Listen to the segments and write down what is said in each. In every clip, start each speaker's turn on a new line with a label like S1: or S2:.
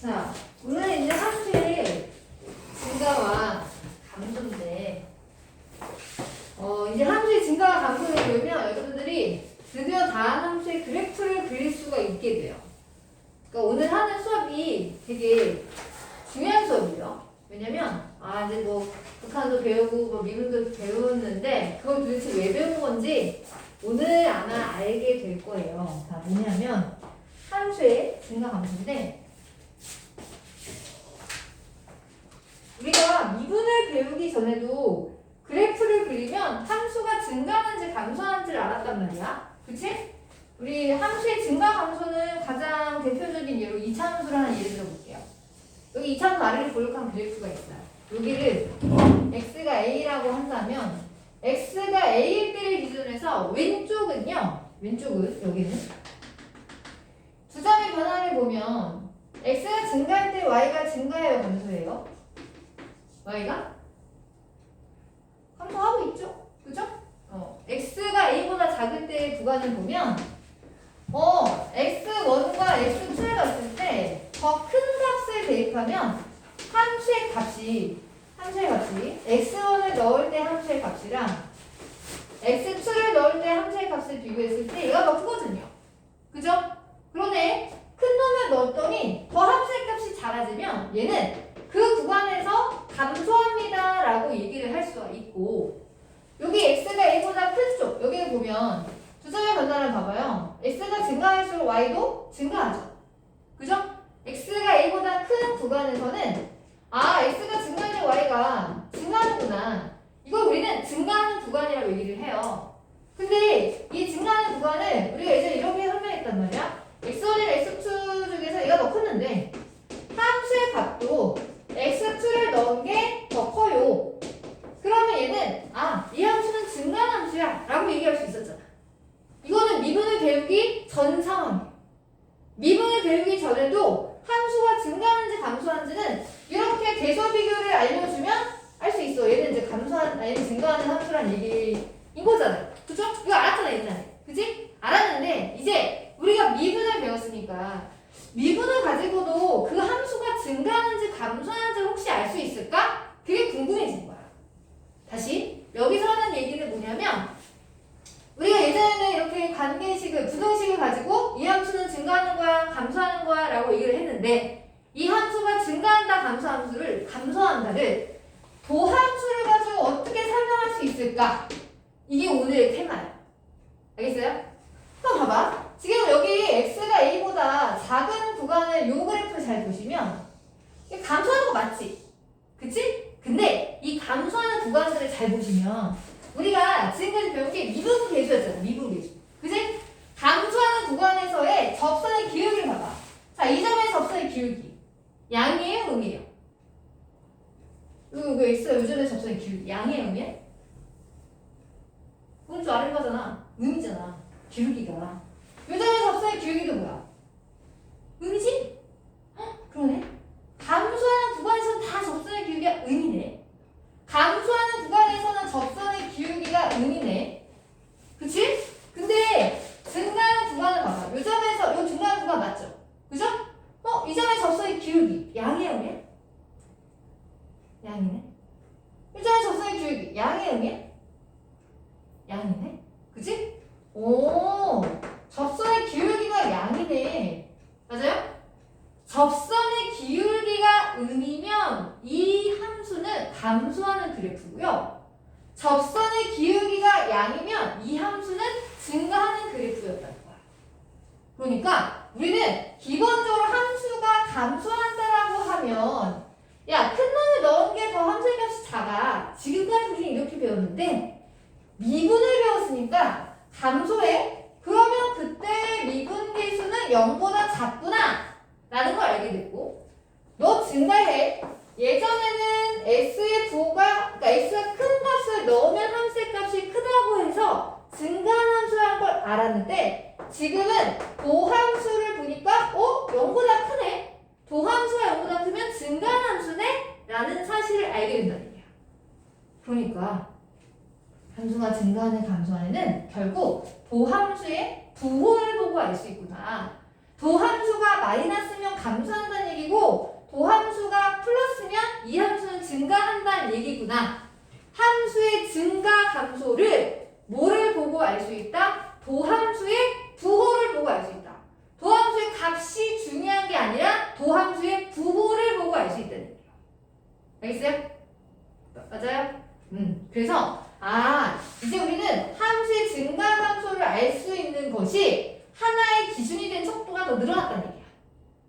S1: 자, 오늘은 이제 함수의 증가와 감소인데, 이제 함수의 증가와 감소를 보면 여러분들이 드디어 다한 함수의 그래프를 그릴 수가 있게 돼요. 그러니까 오늘 하는 수업이 되게 중요한 수업이에요. 왜냐면, 이제 뭐, 북한도 배우고, 뭐, 미분도 배웠는데, 그걸 도대체 왜 배운 건지 오늘 아마 알게 될 거예요. 자, 뭐냐면, 함수의 증가 감소인데, 우리가 미분을 배우기 전에도 그래프를 그리면 함수가 증가하는지 감소하는지를 알았단 말이야. 그치? 우리 함수의 증가 감소는 가장 대표적인 예로 이차함수를 하나 예를 들어볼게요. 여기 이차함수 아래를 볼록한 그래프가 있어요. 여기를 x가 a라고 한다면 x가 a일 때를 기준으로 해서 왼쪽은 여기는 두 점의 변화를 보면 x가 증가할 때 y가 증가해요, 감소해요? y가 감소하고 있죠? 그죠? x가 a보다 작을 때의 구간을 보면 x1과 x2를 갔을 때 더 큰 값을 대입하면 함수의 값이 x1을 넣을 때 함수의 값이랑 x2를 넣을 때 함수의 값을 비교했을 때 얘가 더 크거든요. 그죠? 그러네. 큰 놈을 넣었더니 더 함수의 값이 작아지면 얘는 그 구간에서 감소합니다 라고 얘기를 할 수가 있고, 여기 x가 a보다 큰 쪽 여기를 보면 두 점의 변화를 봐봐요. x가 증가할수록 y도 증가하죠. 그죠? x가 a보다 큰 구간에서는 x가 증가하는 y가 증가하는구나, 이걸 우리는 증가하는 구간이라고 얘기를 해요. 근데 이 증가하는 구간을 우리가 예전에 이렇게 설명했단 말이야. x1이랑 x2 중에서 얘가 더 컸는데 함수의 값도 x2를 넣은 게 더 커요. 그러면 얘는 이 함수는 증가한 함수야 라고 얘기할 수 있었잖아. 이거는 미분을 배우기 전 상황이에요. 미분을 배우기 전에도 함수가 증가하는지 감소하는지는 이렇게 대서 비교를 알려주면 알 수 있어. 얘는 이제 얘는 증가하는 함수란 얘기인 거잖아요. 그죠? 이거 알았잖아 옛날에. 그지? 알았는데 이제 우리가 미분을 배웠으니까 미분을 가지고도 그 함수가 증가하는지 감소하는지 혹시 알 수 있을까? 그게 궁금해지는 거야. 다시 여기서 하는 얘기는 뭐냐면, 우리가 예전에는 이렇게 관계식을, 부등식을 가지고 이 함수는 증가하는 거야 감소하는 거야 라고 얘기를 했는데, 이 함수가 증가한다 감소한다를 도함수를 가지고 어떻게 설명할 수 있을까? 이게 오늘의 테마야. 알겠어요? 그럼 봐봐. 지금 여기 x가 a보다 작은 구간을 요 그래프를 잘 보시면 이게 감소하는 거 맞지? 그치? 근데 이 감소하는 구간들을 잘 보시면 우리가 지금까지 배운 게 미분 계수였잖아. 미분 계수. 그치? 감소하는 구간에서의 접선의 기울기를 봐봐. 자, 이 점의 접선의 기울기 양이에요? 음이에요? 이거 x가 요 점의 접선의 기울기 양이에요? 음이에요? 오른쪽 아래로 가잖아. 음이잖아. 기울기가. 요 점의 접선의 기울기도 뭐야? 음이지? 그러네. 감소하는 구간에서는 다 접선의 기울기가 음이네. 감소하는 구간에서는 접선의 기울기가 음이네. 그치? 근데 증가하는 구간을 봐봐. 요 점에서 요 증가하는 구간 맞죠? 그죠? 이 점의 접선의 기울기 양이에요, 음이에요? 양이네. 요 점의 접선의 기울기 양이에요, 음이에요? 양이네. 그치? 오, 접선의 기울기가 양이네. 맞아요? 접선의 기울기가 음이면 이 함수는 감소하는 그래프고요. 접선의 기울기가 양이면 이 함수는 증가하는 그래프였다는 거야. 그러니까 우리는 기본적으로 함수가 감소한다라고 하면, 야, 큰 놈을 넣은 게 더 함수의 값이 작아. 지금까지 우리는 이렇게 배웠는데 미분을 배웠으니까 감소해. 그러면 그때 미분 계수는 0보다 작구나 라는 걸 알게 됐고, 너 증가해. 예전에는 x의 부호가, 그러니까 x가 큰 값을 넣으면 함수의 값이 크다고 해서 증가한 함수라는 걸 알았는데, 지금은 도함수를 보니까 0보다 크네. 도함수가 0보다 크면 증가한 함수네? 라는 사실을 알게 된다는 얘기야. 그러니까 함수가 증가하는 감소하는은 결국 도함수의 부호를 보고 알 수 있구나. 도함수가 마이너스면 감소한다는 얘기고 도함수가 플러스면 이 함수는 증가한다는 얘기구나. 함수의 증가 감소를 뭐를 보고 알 수 있다? 도함수의 부호를 보고 알 수 있다. 도함수의 값이 중요한 게 아니라 도함수의 부호를 보고 알 수 있다는 얘기예요. 알겠어요? 맞아요? 그래서 이제 우리는 함수의 증가 감소를 알 수 있는 것이 하나의 기준이 된 속도가 더 늘어났다는 얘기야.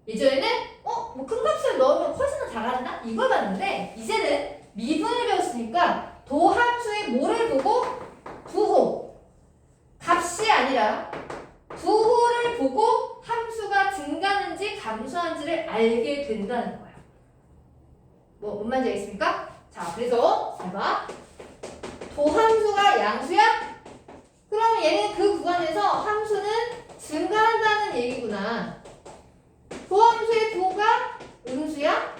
S1: 예전에는 뭐 큰 값을 넣으면 훨씬 더 잘한다? 이걸 봤는데 이제는 미분을 배웠으니까 도함수의 뭐를 보고? 부호. 값이 아니라 부호를 보고 함수가 증가하는지 감소하는지를 알게 된다는 거예요. 뭔 말인지 알겠습니까? 자, 그래서 잘 봐. 도함수가 양수야? 그럼 얘는 그 구간에서 함수는 증가한다는 얘기구나. 도함수의 도가 음수야?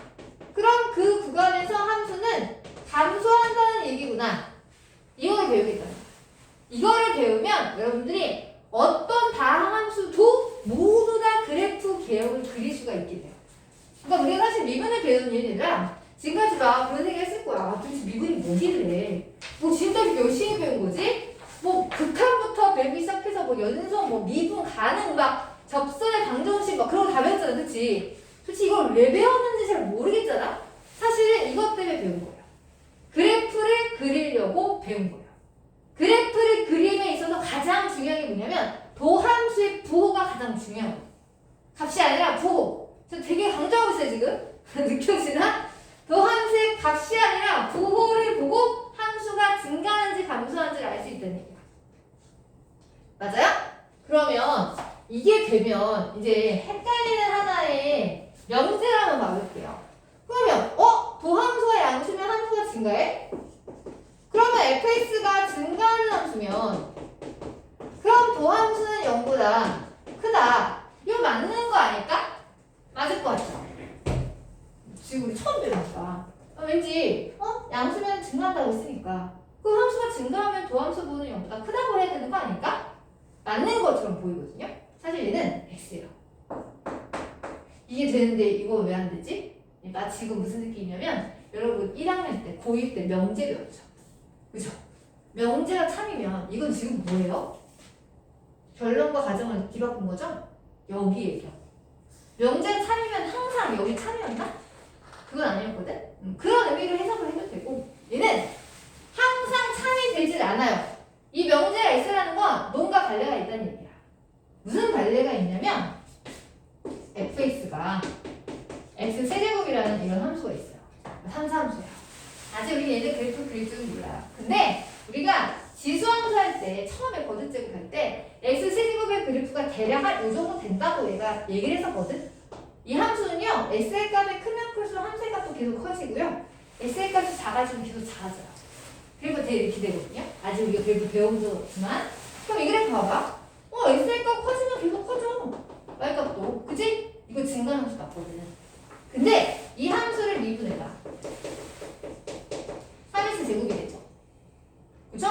S1: 그럼 그 구간에서 함수는 감소한다는 얘기구나. 이걸 배우겠다. 이거를 배우면 여러분들이 어떤 다항함수도 모두 다 그래프 개혁을 그릴 수가 있게 돼요. 그러니까 우리가 사실 미분을 배우는 얘네들아 지금까지 막 그런 얘기 했을 거야. 도대체 미분이 뭐길래 뭐 지금까지 열심히 배운 거지? 뭐 극한부터 배우기 시작해서 뭐 연속 뭐 미분 가능 막 접선의 방정식 막 그런 거 다 배웠잖아. 그치? 솔직히 이걸 왜 배웠는지 잘 모르겠잖아. 사실은 이것 때문에 배운 거예요. 그래프를 그리려고 배운 거예요. 그래프를 그림에 있어서 가장 중요한 게 뭐냐면 도함수의 부호가 가장 중요해요. 값이 아니라 부호. 저 되게 강조하고 있어요 지금. 느껴지나? 도함수의 값이 아니라 부호를 보고 함수가 증가하는지 감소하는지를 알 수 있다는 얘기야. 맞아요? 그러면 이게 되면 이제 헷갈리는 하나의 명제를 한번 봐볼게요. 그러면 도함수가 양수면 함수가 증가해? 그러면 fx가 증가하는 함수면 그럼 도함수는 0보다 크다. 이거 맞는 거 아닐까? 맞을 것 같죠? 지금 우리 처음 배우니까 왠지 양수면 증가한다고 했으니까 그럼 함수가 증가하면 도함수 부호는 0보다 크다고 해야 되는 거 아닐까? 맞는 것처럼 보이거든요. 사실 얘는 x예요. 이게 되는데 이거 왜 안 되지? 나 지금 무슨 느낌이냐면 여러분 1학년 때 고1 때 명제 배웠죠. 그죠? 명제가 참이면 이건 지금 뭐예요? 결론과 과정을 뒤바꾼 거죠? 여기에요. 명제가 참이면 항상 여기 참이었나? 그건 아니었거든? 그런 의미로 해석을 해도 되고 얘는 항상 참이 되질 않아요. 이 명제가 X라는 건 뭔가 관례가 있다는 얘기야. 무슨 관례가 있냐면 fx가 x 세제곱이라는 이런 함수가 있어요. 산수함수야. 아직 우리 얘들 그래프 그릴 줄은 몰라요. 근데 우리가 지수함수 할 때 처음에 거듭제곱 할 때 x 세제곱의 그래프가 대략 한 이 정도 된다고 얘가 얘기를 했었거든. 이 함수는요 x의 값이 크면 클수록 함수의 값도 계속 커지고요 x의 값이 작아지면 계속 작아져요. 그래프 되게 이렇게 되거든요. 아직 우리가 그래프 배운 적 없지만 그럼 이 그래프 봐봐. x의 값 커지면 계속 커져. y 값도 그치? 이거 증가하는 함수 같거든. 근데 이 함수를 미분해봐. 3x 제곱이 되죠. 그쵸?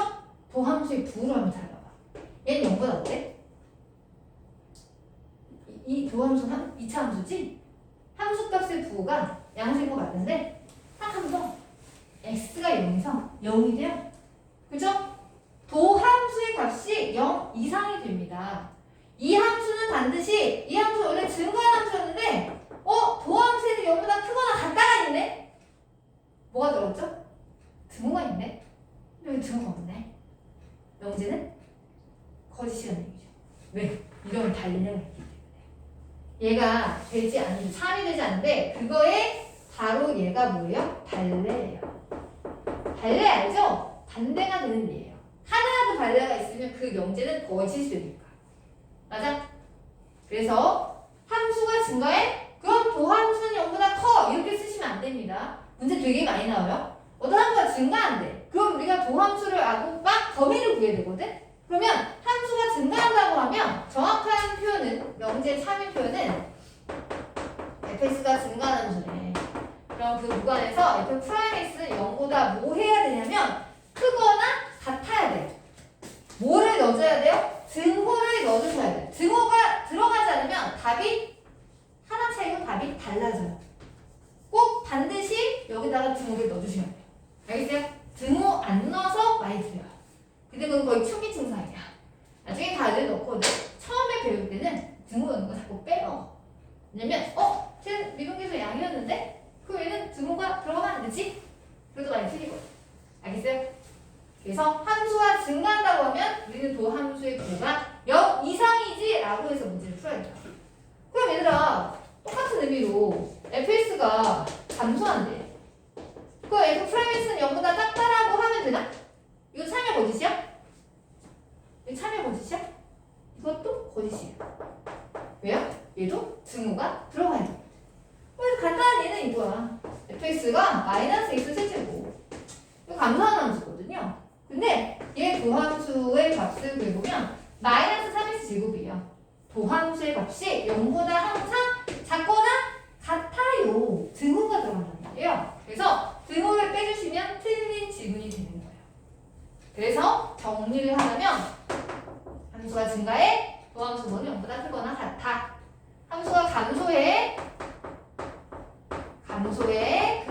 S1: 도함수의 부호로 한번 잘 봐봐. 얘는 0보다 어때? 이 도함수는 2차 함수지? 함수값의 부호가 양수인 거 맞는데 딱 한 번 x가 0에서 0이 돼요. 그죠? 도함수의 값이 0 이상이 됩니다. 이 함수는 반드시 이 함수 원래 증가한 함수였는데 도함수에는 0보다 크거나 같다가 있네? 뭐가 들었죠? 등호가 있네? 근데 왜 등호가 없네? 명제는 거짓이라는 얘기죠. 왜? 이런 달리는 얘기 때문에. 얘가 되지 않는, 3이 되지 않는데 그거에 바로 얘가 뭐예요? 발레예요. 발레 알죠? 반대가 되는 예예요. 하나라도 발레가 있으면 그 명제는 거짓이니까. 맞아? 그래서 함수가 증가해? 그럼 도함수는 0보다 커! 이렇게 쓰시면 안 됩니다. 문제 되게 많이 나와요. 어떤 함수가 증가한대. 그럼 우리가 도함수를 알고 막 범위를 구해야 되거든? 그러면 함수가 증가한다고 하면 정확한 표현은, 명제 3의 표현은 fx가 증가하는 함수네. 그럼 그 구간에서 f'x는 0보다 뭐 해야 되냐면 크거나 같아야 돼. 뭐를 넣어줘야 돼요? 등호를 넣어주셔야 돼. 등호가 들어가지 않으면 답이 답이 달라져요. 꼭 반드시 여기다가 등호를 넣어주시면 돼요. 알겠어요? 등호 안 넣어서 많이 틀려요. 근데 그건 거의 초기 증상이야. 나중에 다들 넣거든. 처음에 배울 때는 등호 넣는 거 자꾸 빼먹어. 왜냐면 쟤 미분계수 양이었는데 그럼 얘는 등호가 들어가면 안 되지? 그래도 많이 틀리거든. 알겠어요? 그래서 함수가 증가한다고 하면 우리는 도함수의 부호가 0 이상이지 라고 해서 문제를 풀어야 돼요. 그럼 얘들아 똑같은 의미로 fx가 감소한대. 그럼 f'x는 0보다 작다라고 하면 되나? 이거 참여 거짓이야? 이거 참여 거짓이야? 이것도 거짓이에요. 왜요? 얘도 등호가 들어가야 돼. 그래서 간단한 예는 이거야. fx가 마이너스 x 세제곱. 이거 감소하는 함수거든요. 근데 얘 도함수의 값을 구해보면 마이너스 3x 제곱이에요. 도함수의 값이 0보다 항상 작거나 같아요. 등호가 들어간단 말이에요. 그래서 등호를 빼주시면 틀린 지문이 되는 거예요. 그래서 정리를 하자면 함수가 증가해 도함수 부호는 0보다 크거나 같아. 함수가 감소해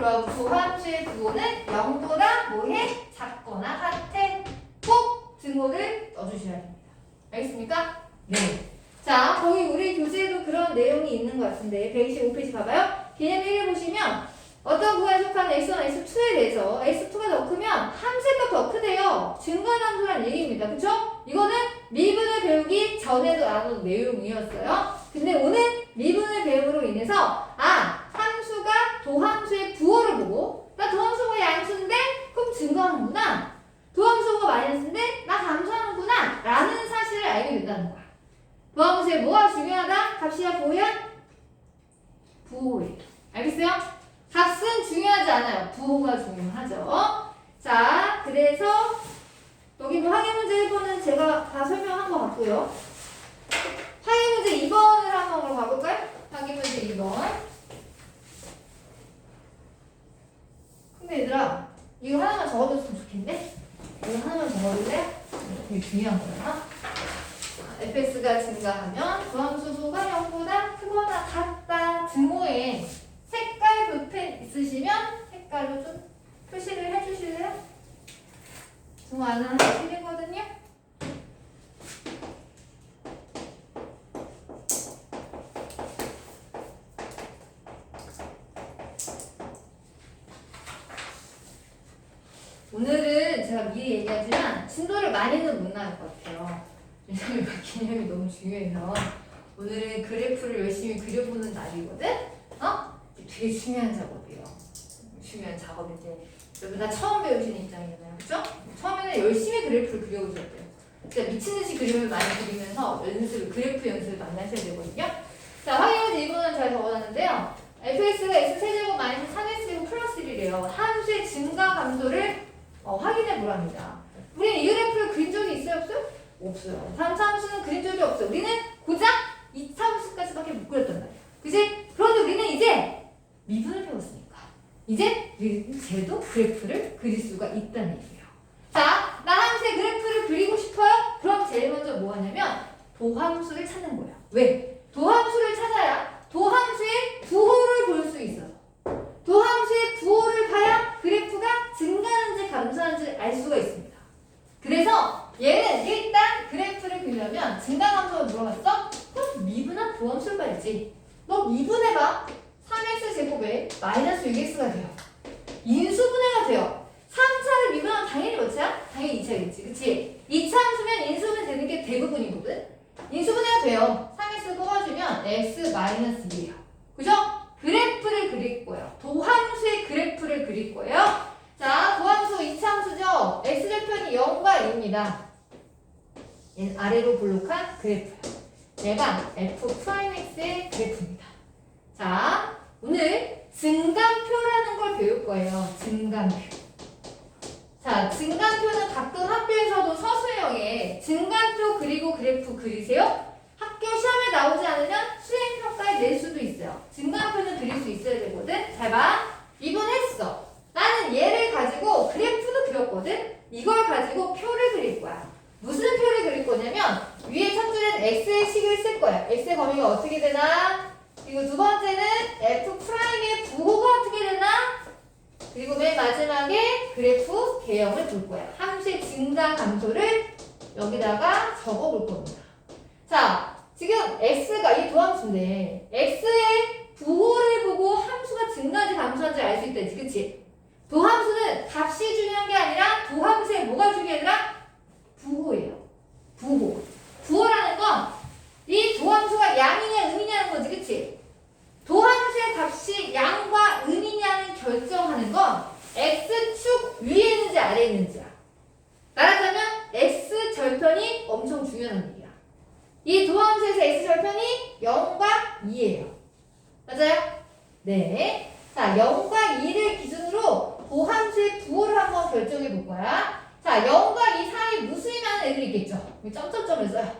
S1: 그럼 도함수의 부호는 0보다 뭐해? 작거나 같아. 꼭 등호를 넣어주셔야 됩니다. 알겠습니까? 네. 자, 거기 우리 교재에도 그런 내용이 있는 것 같은데 125페이지 봐봐요. 개념 1을 보시면 어떤 구간에 속한 x1, x2에 대해서 x2가 더 크면 함수가 더 크대요. 증가함수라는 얘기입니다. 그쵸? 이거는 미분을 배우기 전에도 나눈 내용이었어요. 근데 오늘 미분을 배움으로 인해서 함수가 도함수의 부호를 보고 나 도함수가 양수인데 그럼 증가하는구나. 도함수가 마이너스인데 나 감소하는구나 라는 사실을 알게 된다는 거야. 도함수의 뭐가 중요하다? 값이야 부호야? 부호예요. 알겠어요? 값은 중요하지 않아요. 부호가 중요하죠. 자, 그래서 여기 뭐 확인 문제 1번은 제가 다 설명한 것 같고요. 확인 문제 2번을 한번 가볼까요? 확인 문제 2번. 근데 얘들아, 이거 하나만 적어줬으면 좋겠는데? 이거 하나만 적어줄래? 되게 중요한 거야. fx가 증가하면 도함수 부호가 0보다 크거나 같다. 등호에 색깔 볼펜 있으시면 색깔로 좀 표시를 해주실래요? 등호 안은 하나 틀리거든요. 오늘은 제가 미리 얘기하지만 진도를 많이는 못 나갈 것 같아요. 왜냐면 개념이 너무 중요해서 오늘은 그래프를 열심히 그려보는 날이거든? 되게 중요한 작업이에요. 중요한 작업인데 여러분 다 처음 배우시는 입장이잖아요. 그쵸? 처음에는 열심히 그래프를 그려보셔야 돼요. 진짜 미친듯이 그림을 많이 그리면서 그래프 연습을 많이 하셔야 되거든요. 자, 확인문제 2번은 잘 적어놨는데요. fx가 x세제곱 마이너스 3x제곱 플러스 1이래요. 함수의 증가 감소를 확인해 보랍니다. 우리는 이 그래프를 그린 적이 있어요? 없어요? 없어요. 3차 함수는 그린 적이 없어요. 우리는 고작 2차 함수까지밖에 못 그렸단 말이에요. 그치? 그런데 우리는 이제 미분을 배웠으니까 이제 쟤도 그래프를 그릴 수가 있다는 얘기예요. 자, 나 함수의 그래프를 그리고 싶어요? 그럼 제일 먼저 뭐 하냐면 도함수를 찾는 거예요. 왜? 도함수를 찾아야 도함수의 부호를 볼 수 있어서 도함수의 부호를 봐야 그래프가 증가하는지 감소하는지 알 수가 있습니다. 그래서 얘는 일단 그래프를 그리려면 증가감소가 물어봤어? 그럼 미분한 도함수를 봐야지. 너 미분해봐. 3x 제곱에 마이너스 6x가 돼요. 인수분해가 돼요. 3차를 미분하면 당연히 몇차야? 당연히 2차겠지. 그치? 2차 함수면 인수분해 되는 게 대부분이거든? 인수분해가 돼요. 3x 뽑아주면 x 마이너스 2예요. 그죠? 그래프를 그릴 거예요. 도함수의 그래프를 그릴 거예요. 자, 도함수 2차 함수죠? x절편이 0과 2입니다. 얘는 아래로 볼록한 그래프예요. 얘가 f'x의 그래프입니다. 자, 오늘 증감표라는 걸 배울 거예요. 증감표. 자, 증감표는 가끔 학교에서도 서술형에 증감표 그리고 그래프 그리세요? 학교 시험에 나오지 않으면 수행평가에 낼 수도 있어요. 증감표는 그릴 수 있어야 되거든. 잘 봐. 미분했어. 나는 얘를 가지고 그래프도 그렸거든. 이걸 가지고 표를 그릴 거야. 무슨 표를 그릴 거냐면 위에 첫 줄엔 x의 식을 쓸 거야. x의 범위가 어떻게 되나? 그리고 두 번째는 그래프 개형을 볼 거야. 함수의 증가 감소를 여기다가 적어볼 겁니다. 자, 지금 x가 이 도함수인데 x의 부호를 보고 함수가 증가한지 감소한지 알 수 있다지, 그치? 도함수는 값이 중요한 게 아니라 도함수의 뭐가 중요하더라? 부호예요. 부호. 부호라는 건 이 도함수가 양이냐 음이냐는 거지, 그치? 도함수의 값이 양과 음이냐는 결정하는 건 x축 위에 있는지 아래에 있는지야. 말하자면 x절편이 엄청 중요한 얘기야. 이 도함수에서 x절편이 0과 2예요. 맞아요? 네. 자, 0과 2를 기준으로 도함수의 부호를 한번 결정해 볼 거야. 자, 0과 2 사이에 무수히 많은 애들이 있겠죠? 여기 점점점을 써요.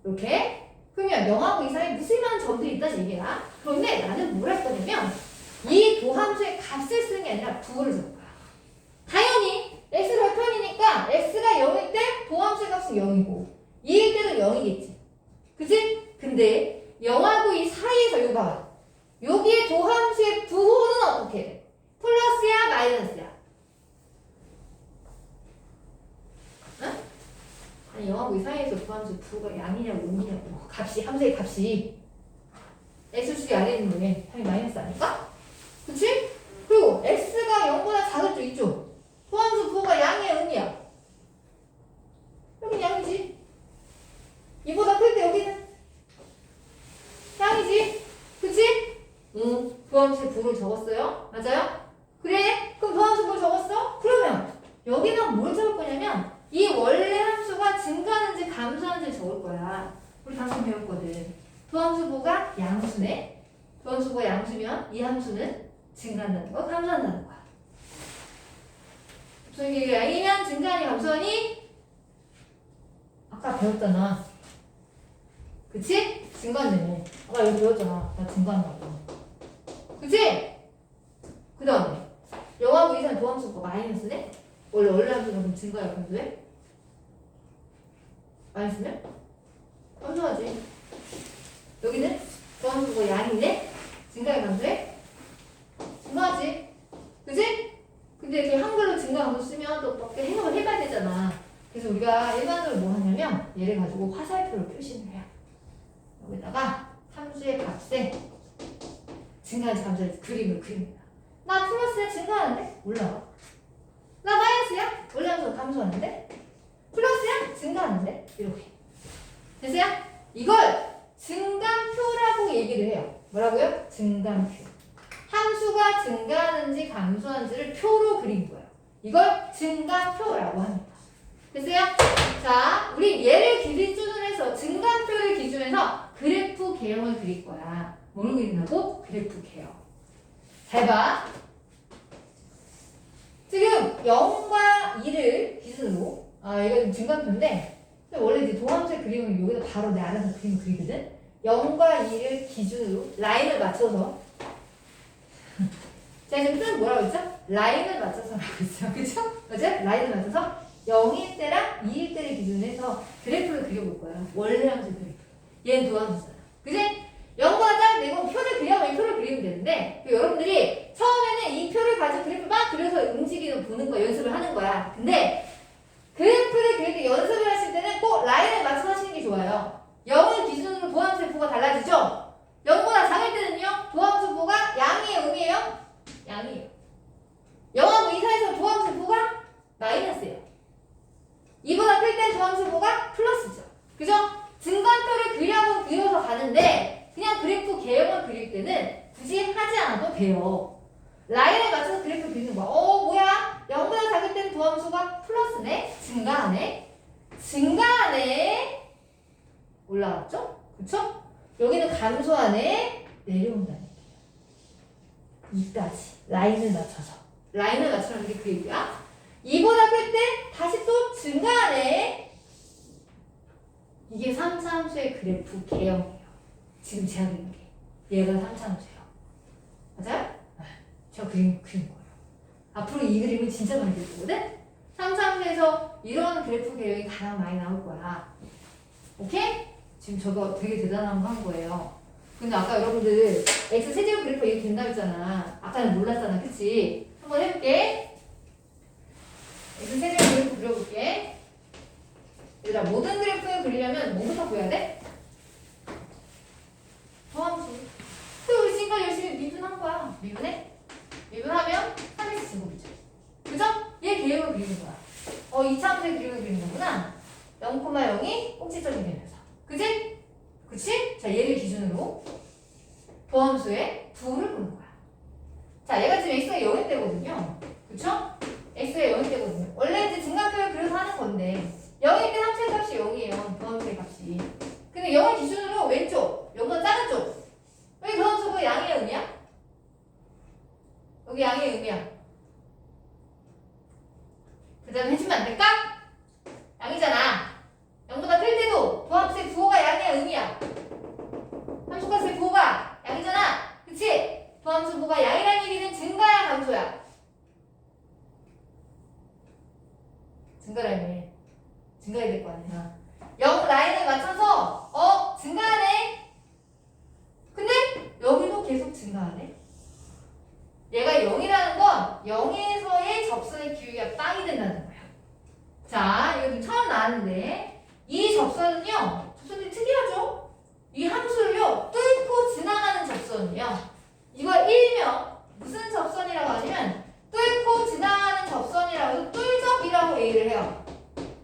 S1: 이렇게. 그러면 0하고 2 사이에 무수히 많은 점들이 있다는 얘기야. 그런데 나는 뭘 할 거냐면 이 도함수의 값을 쓰는 게 아니라 부호를 적을 거야. 당연히 x절편이니까 x가 0일 때 도함수의 값은 0이고 2일 때도 0이겠지. 그치? 근데 0하고 2 사이에서 이거 봐봐. 여기에 도함수의 부호는 어떻게 돼? 플러스야 마이너스야? 응? 아니 0하고 2 사이에서 도함수 부호가 양이냐고 음이냐고 값이 함수의 값이 x축이 아래에 있는데 당연히 마이너스 아닐까? 그치? 그리고 x가 0보다 작을 수 있죠? 도함수 부호가 양이야 음이야? 여긴 양이지. 이보다 클 때 여기는 양이지. 그치? 도함수의 부호를 적었어요. 맞아요? 그래? 그럼 도함수 부호를 적었어? 그러면 여기는 뭘 적을 거냐면 이 원래 함수가 증가하는지 감소하는지 적을 거야. 우리 방금 배웠거든. 도함수 부호가 양수네. 도함수 부호가 양수면 이 함수는 증가한다는 거, 감소한다는 거야. 무슨 얘기야? 양이면 증가하니 감소하니? 아까 배웠잖아. 그치? 증가네. 아까 여기 배웠잖아. 나 증가한다고. 그치? 그 다음에 0하고 2사는 도함수 부호가 마이너스네? 원래 함수는 그럼 증가야 감소해? 마이너스면? 감소하지. 여기는 도함수 부호가 양이네? 증가야 감소해? 증가하지. 그치? 근데 이렇게 한글로 증가 감소 쓰면 또 막 해석을 해봐야 되잖아. 그래서 우리가 일반적으로 뭐 하냐면 얘를 가지고 화살표로 표시를 해요. 여기다가 함수의 값에 증가한지 감소한지 그림을 그립니다. 나 플러스야 증가하는데? 올라와. 나 마이너스야? 올라가면서 감소하는데? 플러스야? 증가하는데? 이렇게. 됐어요? 이걸 증감표라고 얘기를 해요. 뭐라고요? 증감표. 함수가 증가하는지 감소하는지를 표로 그린 거예요. 이걸 증감표라고 합니다. 됐어요? 자, 우리 얘를 기준으로 해서 증감표를 기준해서 그래프 개형을 그릴 거야. 뭘 그린다고? 그래프 개형. 잘 봐. 지금 0과 2를 기준으로 이건 증감표인데 원래 이제 도함수의 그림을 여기다 바로 내 알아서 그림을 그리거든. 0과 2를 기준으로 라인을 맞춰서 제가 지금 뜻은 뭐라고 했죠? 라인을 맞춰서라고 했죠. 그쵸? 맞아요? 라인을 맞춰서 0일 때랑 2일 때를 기준으로 해서 그래프를 그려볼 거예요. 원래 함수 그래프. 얘는 도함수잖아. 그치? 0보다 작은데 이건 표를 그려면 표를 그리면 되는데 여러분들이 처음에는 이 표를 가지고 그래프를 막 그려서 움직이는 보는 거야. 연습을 하는 거야. 근데 그래프를 그릴 때 연습을 하실 때는 꼭 라인을 맞춰서 하시는 게 좋아요. 0을 기준으로 도함수의 부호가 달라지죠? 0보다 작을 때는요. 도함수 부호가 양이에요? 음이에요? 양이에요. 0하고 2 사이에서 도함수 부호가 마이너스예요. 2보다 클 때 도함수 부호가 플러스죠. 그죠? 증감표를 그려서 가는데 그냥 그래프 개형을 그릴 때는 굳이 하지 않아도 돼요. 라인에 맞춰서 그래프 그리는 거야. 뭐야? 0보다 작을 때는 도함수가 플러스네? 증가하네? 증가하네? 올라갔죠? 그쵸? 여기는 감소하네? 내려온다는 얘기야. 이까지. 라인을 맞춰서. 라인을 맞추라는 게 그 얘기야. 2보다 클 때 다시 또 증가하네? 이게 3차함수의 그래프 개형이에요. 지금 제가 그린 게. 얘가 3차함수예요. 맞아요? 제가 그린 거예요. 앞으로 이 그림은 진짜 많이 그릴 거거든? 3차함수에서 이런 그래프 개형이 가장 많이 나올 거야. 오케이? 지금 저거 되게 대단한 거 한 거예요. 근데 아까 여러분들 x 세제곱 그래프 이렇게 된다 했잖아. 아까는 몰랐잖아. 그치? 한번 해볼게. x 세제곱 그래프 그려볼게. 얘들아, 모든 그래프 그리려면 뭐부터 보여야 돼? 더함수. 근데 우리 지금까지 열심히 미분한 거야. 미분해? 미분하면 3x 제곱이죠. 그죠? 얘 계획을 그리는 거야. 이차함수의 그림을 그리는 거구나. 0,0이 꼭지점이 되면서. 그치? 그치? 자, 얘를 기준으로 더함수의 부호를 보는 거야. 자, 얘가 지금 x가 0일 때거든요. 그쵸? x가 0일 때거든요. 원래 이제 증가표를 그려서 하는 건데 0일 때 함수의 값이 0이에요. 더함수의 값이. 근데 0을 기준으로 왼쪽, 0보다 작은 쪽. 여기 더함수가 양이야, 음이야? 여기 양이야, 음이야? 그 다음에 해주면 안 될까? 양이잖아. 0보다 클 때도 더함수의 부호가 양이야, 음이야? 함수값의 부호가 양이잖아. 그치? 더함수 부호가 양이라는 얘기는 증가야, 감소야? 증가라며. 증가해야 될 거 아니야. 0 라인을 맞춰서 증가하네. 근데 여기도 계속 증가하네. 얘가 0이라는 건 0에서의 접선의 기울기가 빵이 된다는 거야. 자, 이거 좀 처음 나왔는데 이 접선은요, 접선이 특이하죠? 이 함수를요, 뚫고 지나가는 접선이에요. 이걸 일명 무슨 접선이라고 하냐면 뚫고 지나가는 접선이라고 해서 뚫접이라고 얘기를 해요.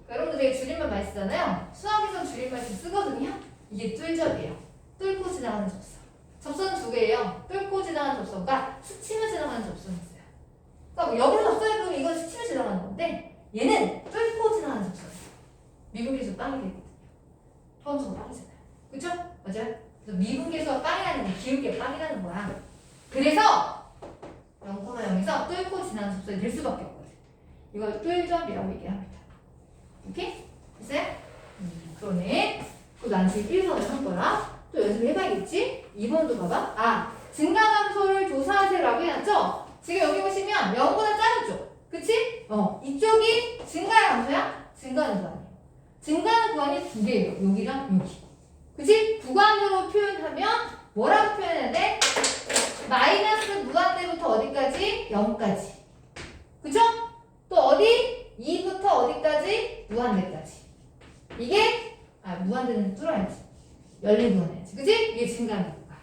S1: 여러분들 되게 줄임말 많이 쓰잖아요. 수학에서 줄임말 좀 쓰거든요. 이게 뚫접이에요. 뚫고 지나가는 접선. 접선 두 개예요. 뚫고 지나가는 접선과 스치며 지나가는 접선이 있어요. 그러니까 여기서 접선을 보면 이건 스치며 지나가는 건데 얘는 뚫고 지나가는 접선이에요. 미분계수 빵이 되거든요. 더함수가 빵이잖아요. 그쵸? 맞아요? 그래서 미분계수가 빵이라는 게 기울기가 빵이라는 거야. 그래서 0,0에서 뚫고 지나가는 접선이 될 수밖에 없거든. 이걸 뚫접이라고 얘기합니다. 오케이? 됐어요? 그러네. 그럼 난 지금 1번을 한 거야. 또 연습해봐야겠지? 2번도 봐봐. 증가감소를 조사하세요라고 해놨죠? 지금 여기 보시면 0보다 작은 쪽. 그치? 이쪽이 증가야, 감소야? 증가는 구간이에요. 증가는 구간이 두 개예요. 여기랑 여기. 그치? 구간으로 표현하면 뭐라고 표현해야 돼? 마이너스 무한대부터 어디까지? 0까지. 그쵸? 또 어디? 2부터 어디까지? 무한대까지. 이게 무한대는 뚫어야지. 열린 구간이야지. 그치? 이게 증가하는 구간.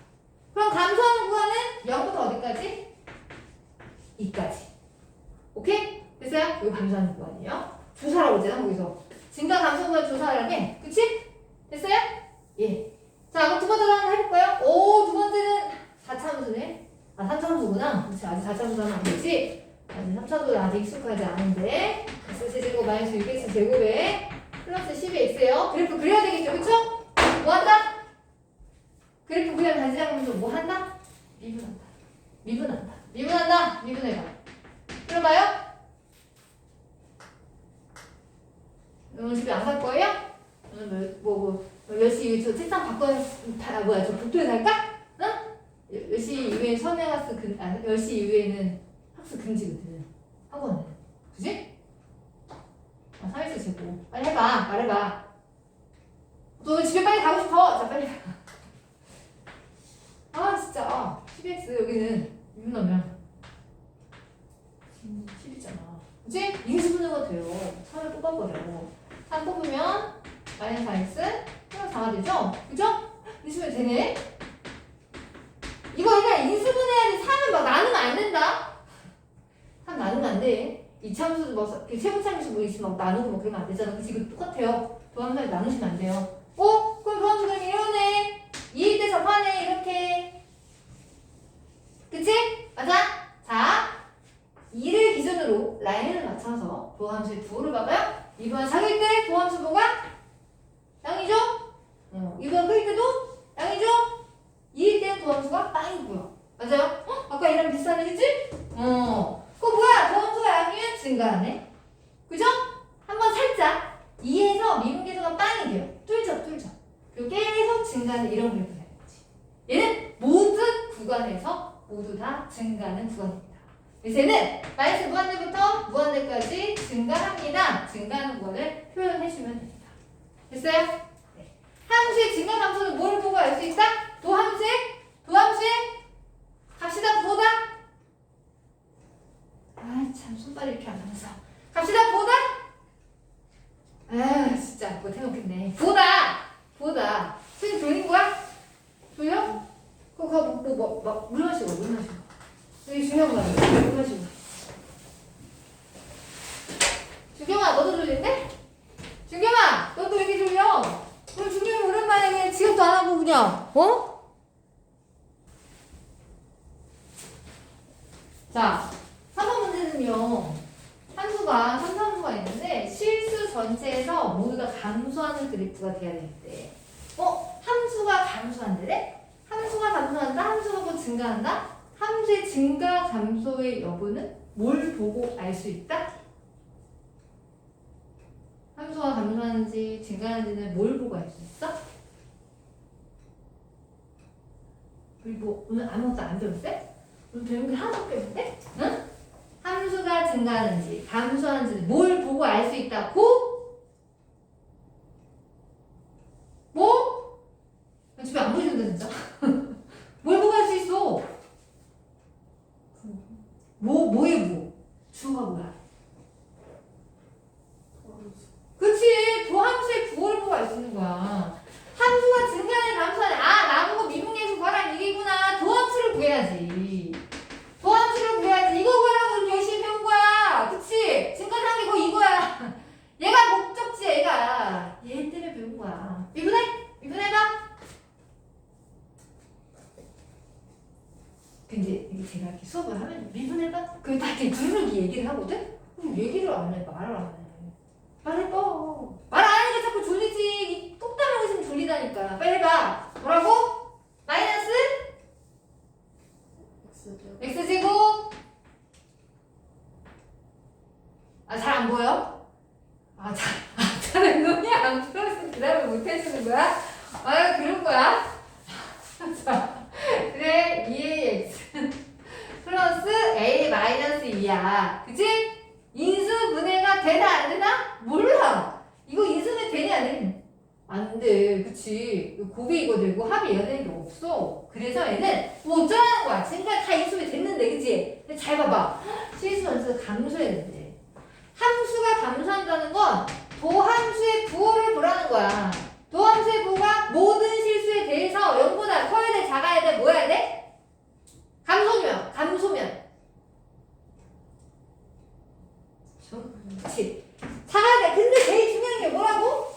S1: 그럼 감소하는 구간은 0부터 어디까지? 2까지. 오케이? 됐어요? 이거 감소하는 구간이에요. 조사라고 했잖아, 거기서. 증가 감소 구간 조사라는 게. 그치? 됐어요? 예. 자, 그럼 두 번째로 하나 해볼까요? 두 번째는 4차 함수네. 3차 함수구나. 그치? 아직 4차 함수 하면 안 되지? 아직 3차도 아직 익숙하지 않은데. x제곱 마이너스 6x 제곱에 플러스 12x예요. 그래프 그려야 되겠죠? 그쵸? 뭐 한다? 그래프 그냥 단지 잡으면서 뭐 한다? 미분한다. 미분한다. 미분한다. 미분해봐. 그려봐요. 오늘 집에 안 갈 거예요? 오늘 몇 시 저 책상 바꿔 저 복도에 갈까? 응? 10시 이후에 선행학습 10시 이후에는 학습 금지거든. 학원은. 그지? 3x 제곱. 빨리 해봐. 말해봐. 너 집에 빨리 가고 싶어. 자, 빨리 가. 진짜. 12x 여기는 미분하면 10이잖아. 그치? 인수분해가 돼요. 3을 뽑아버려. 3 뽑으면 마이너스 4x 플러스 4가 되죠? 그죠? 인수분해 되네? 이거 그냥 인수분해야지 3은 막 나누면 안 된다? 3 나누면 안 돼. 이차함수도 뭐 세분차함수 뭐 있으면 막 나누고 뭐 그러면 안 되잖아. 그치? 이거 똑같아요. 도함수에 나누시면 안 돼요. 그럼 도함수 그럼 이러네. 2일 때 접하네. 이렇게. 그치? 맞아? 자, 2를 기준으로 라인을 맞춰서 도함수의 부호를 봐봐요. 2번 사귈 때 도함수 부호가 양이죠? 2번 클 때도 양이죠? 2일 때는 도함수가 빵이고요. 맞아요? 아까 이랑 비슷한 얘기지? 그거 뭐야? 도함수가 양이면 증가하네. 그죠? 한번 살짝 2에서 미분계수가 빵이 돼요. 뚫죠. 그리고 계속 증가하는 이런 그래프가 되는 거지. 얘는 모든 구간에서 모두 다 증가하는 구간입니다. 그래서 얘는 마이너스 무한대부터 무한대까지 증가합니다. 증가하는 구간을 표현해주면 됩니다. 됐어요? 네. 함수의 증가 감소는 뭘 보고 알 수 있다? 도함수의 갑시다. 부호다. 참 손발이 이렇게 안 나와서 값이다 보다? 아 진짜 못해놓겠네. 보다 선생님 졸린 거야? 졸려? 그거 가 물 마시고 여기 중요한 거 아니야? 물 마시고. 준경아 너도 졸린데? 준경아 너도 왜 이렇게 졸려? 그럼 준경이 오랜만에 그냥 지갑도 안 하고 그냥 자 3번 문제는요. 함수가 3, 4함수가 있는데 실수 전체에서 모두 다 감소하는 그래프가 돼야 되는데 함수가 감소한대래? 함수가 감소한다? 함수가 뭐 증가한다? 함수의 증가 감소의 여부는 뭘 보고 알 수 있다? 함수가 감소하는지 증가하는지는 뭘 보고 알 수 있어? 그리고 오늘 아무것도 안 배웠대? 오늘 배운 게 하나밖에 없는데? 응? 함수가 증가하는지 감소하는지 뭘 보고 알 수 있다고? 뭐? 집에 안 보여준다 진짜. 뭘 보고 알 수 있어? 뭐의 뭐? 주어가 뭐야? 그치 도함수의 부호를 보고 알 수 있는 거야. 함수가 증가하는 감소하는 나보고 미분계수 구하라는 얘기구나. 도함수를 구해야지. 도함수를 구해야지. 이거 구하라고 우리 열심히 배운 거야. 그치? 증가하는 게 거의 이거야. 얘가 목적지 얘가. 얘 때문에 배운 거야. 미분해? 미분해봐. 근데 제가 이렇게 수업을 하면 미분해봐? 그럼 다 이렇게 누르기 얘기를 하거든? 그럼 얘기를 안 해. 말을 안 해. 말해봐. 말 안 하니까 자꾸 졸리지. 똑딱하고 있으면 졸리다니까. 빨리 해봐. 뭐라고? 마이너스? x제곱. 잘 안 보여? 잘 눈이 안 보여서 기다려 못 해주는 거야? 그런 거야? 자, 그래 2ax 플러스 a 마이너스 2야. 그치? 인수분해가 되나 안 되나? 몰라. 이거 인수분해 되냐 안 되냐? 안 돼. 그치? 곱이 이거 되고 합이 이거 되는 게 없어. 그래서 얘는 뭐 어쩌라는 거야. 지금까지 다 인수분해 됐는데 그치? 근데 잘 봐봐. 실수 전체가 감소해야 된대. 함수가 감소한다는 건 도함수의 부호를 보라는 거야. 도함수의 부호가 모든 실수에 대해서 0보다 커야 돼 작아야 돼 뭐 해야 돼? 감소면 그치? 작아야 돼. 근데 제일 중요한 게 뭐라고?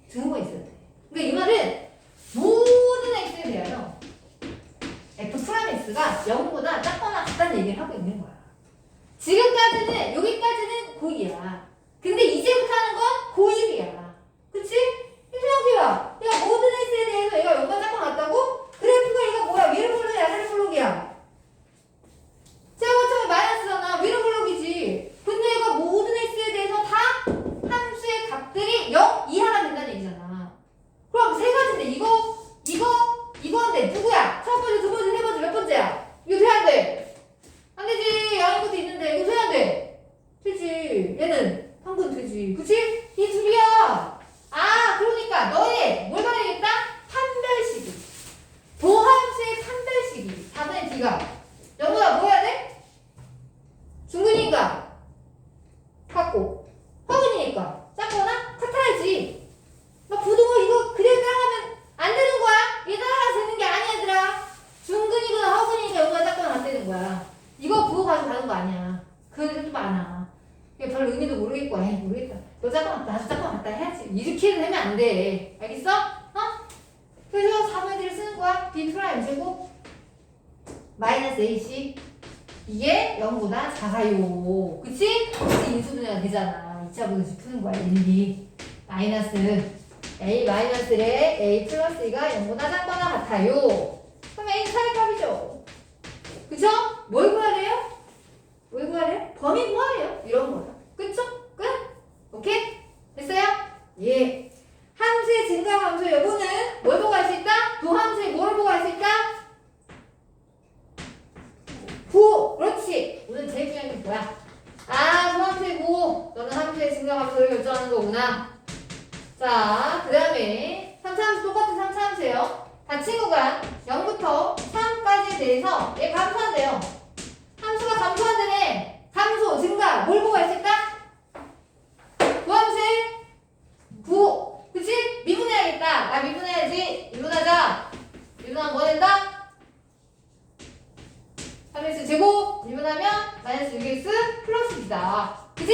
S1: 등호가 있어야 돼. 그러니까 이 말은 모든 x에 대하여 f'(x가 0보다 작거나 같다는 얘기를 하고 있는 거야. 지금까지는 여기까지는 고2야. 근데 이제부터 하는 건 고1이야. 그치? 생각해봐. 야 모든 x에 대해서 얘가 0보다 작거나 같다고? 그래프가 얘가 뭐야? 위로 블록이야 아래로 블록이야? 제곱처럼 마이너스잖아. 위로 블록이지. 근데 얘가 모든 x에 대해서 다 함수의 값들이 0 이하가 된다는 얘기잖아. 그럼 세 가지인데 이건데 누구야? 첫 번째, 두 번째, 세 번째, 몇 번째야? 이거 돼야 안 돼? 안 되지. 양인 것도 있는데 이거 돼야 안 돼? 되지. 얘는 한 건 되지. 그치? 이 둘이야. 그러니까 너네 뭘 봐야겠다? 판별식이. 도함수의 판별식이. 4분의 D가 0보다 뭐 해야 돼? 중근이니까 같고 허근이니까 작거나 같아야지. 부등호 이거 그대로 따라가면 안 되는 거야. 이게 따라가서 되는 게 아니야 얘들아. 중근이거나 허근이니까 0보다 작거나 같다는 거야. 이거 부호 가지고 가는 거 아니야. 그런 애들 좀 많아. 별 의미도 모르겠고 모르겠다. 너 작거나 같다 나도 작거나 같다 해야지. 이렇게 하면 안 돼. 알겠어? 그래서 3분의 쓰는 거야. b'제곱 마이너스 ac 이게 0보다 작아요. 그치? 인수분해가 되잖아. 2차 분수 푸는 거야. 1, 2 마이너스 a 마이너스에 a 플러스 2가 0보다 작거나 같아요. 그럼 a 차이값이죠. 그쵸? 뭘 구하래요? 뭘 구하래요? 범위 구하래요. 이런 거다. 그쵸? 끝? 오케이? 됐어요? 예. 함수의 증가 감소 여부는 뭘 보고 알 수 있다? 도함수의 뭘 보고 알 수 있다? 부호. 그렇지. 오늘 제일 중요한 게 뭐야? 도함수의 부호. 너는 함수의 증가 감소를 결정하는 거구나. 자, 그 다음에 3차함수 똑같은 3차함수예요. 다 친구가 0부터 3까지에 대해서 얘 감소한대요. 함수가 감소한다네. 감소, 증가. x가 뭘 보고 할 수 있다? 도함수의 부호. 그치? 미분해야겠다. 나 미분해야지. 미분하자. 미분하면 뭐 된다? 3x 제곱 미분하면 마이너스 6x 플러스 b다. 그치?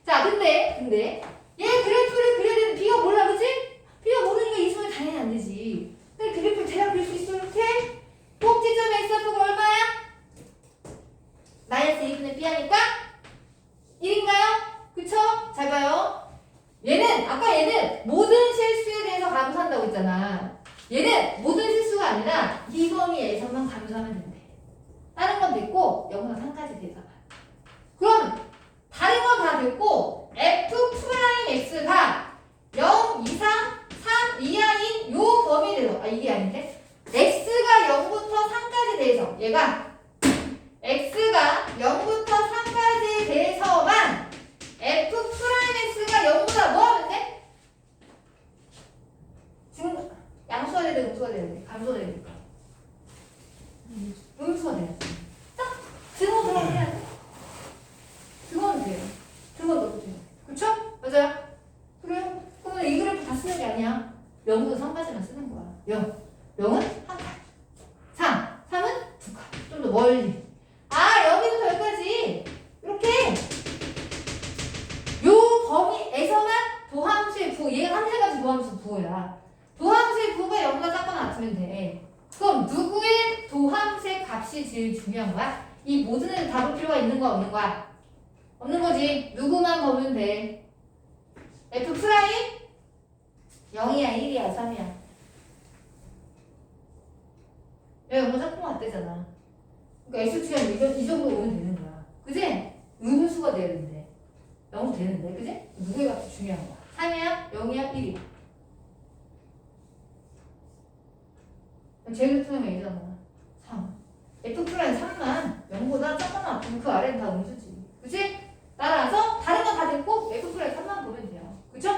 S1: 자, 근데 얘 그래프를 그려야 되는 b가 몰라, 그치? b가 모르니까 이 수는 당연히 안 되지. 근데 그래프를 대략 그릴 수 있어, 이렇게? 꼭지점 x좌표가 얼마야? 마이너스 2분의 b 하니까 1인가요? 그쵸? 잘 봐요. 아까 얘는 모든 실수에 대해서 감수한다고 했잖아. 얘는 모든 실수가 아니라 이 범위에서만 감수하면 된대. 다른 건 됐고 0과 3까지 대해서만. 그럼 다른 건 다 됐고 f'x가 0 이상 3 이하인 요 범위 내에서 이게 아닌데 x가 0부터 3까지 대해서 얘가 x가 0부터 3까지에 대해서만 f'x가 0보다 뭐 하면 돼? 지금 양수가 돼야 돼, 음수가 돼야 돼, 감수가 돼야 돼. 음수가 돼야 돼. 딱 등호 들어가야 돼. 등호는 돼요. 등호 넣어도 돼요. 그쵸? 맞아요? 그래요? 그러면 이 그래프 다 쓰는 게 아니야. 0부터 3까지만 쓰는 거야. 0은 한 칸. 3은 두 칸. 좀 더 멀리. 여기부터 여기까지 이렇게 요 범위에서만 도함수의 부호, 얘가 함수값이 도함수 부호야. 도함수의 부호가 0보다 작거나 같으면 돼. 그럼 누구의 도함수의 값이 제일 중요한 거야? 이 모든 애들 다 볼 필요가 있는 거야, 없는 거야? 없는 거지. 누구만 보면 돼. f 프라임 0이야, 1이야, 3이야. 얘 0보다 작고 같대잖아. 그러니까 x축은 이 정도 오면 되는 거야. 그지? 음수가 돼야 된대. 0도 되는데, 그지? 누구의 값이 중요한 거야? 3이야? 0이야? 1이야? 제일 크면 A잖아. 3. F 프라임 3만 0보다 작거나 같으면 그 아래는 다 음수지. 그치? 따라서 다른 건 다 됐고 F 프라임 3만 보면 돼요. 그쵸?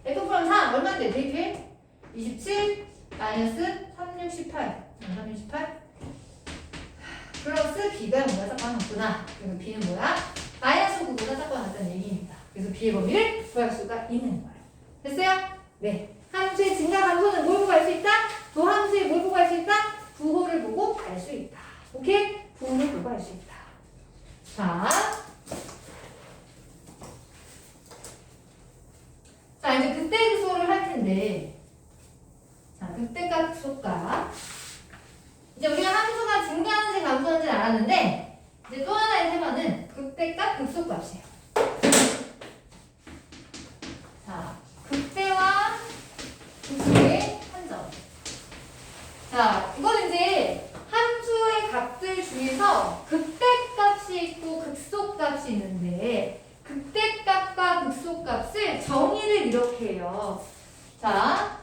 S1: F 프라임 3 얼마인데 대입해? 27 마이너스 3618 368 플러스 B가 0보다 작거나 같구나. 그래서 B는 뭐야? 마이너스 9보다 작거나 같다는 얘기입니다. 그래서 B의 범위를 구할 수가 있는 거예요. 됐어요? 네. 함수의 증가 감소는 뭘 보고 알 수 있다? 도함수의 뭘 보고 알 수 있다? 부호를 보고 알 수 있다. 오케이? 부호를 보고 알 수 있다. 자, 이제 극대 수호를 할 텐데, 자, 극대값 극소값. 이제 우리가 함수가 증가하는지 감소하는지 알았는데, 이제 또 하나의 테마는 극대값 극소값이에요. 자, 극대와 극소의 한점. 자, 이거는 이제 함수의 값들 중에서 극대값이 있고 극소값이 있는데 극대값과 극소값을 정의를 이렇게 해요. 자,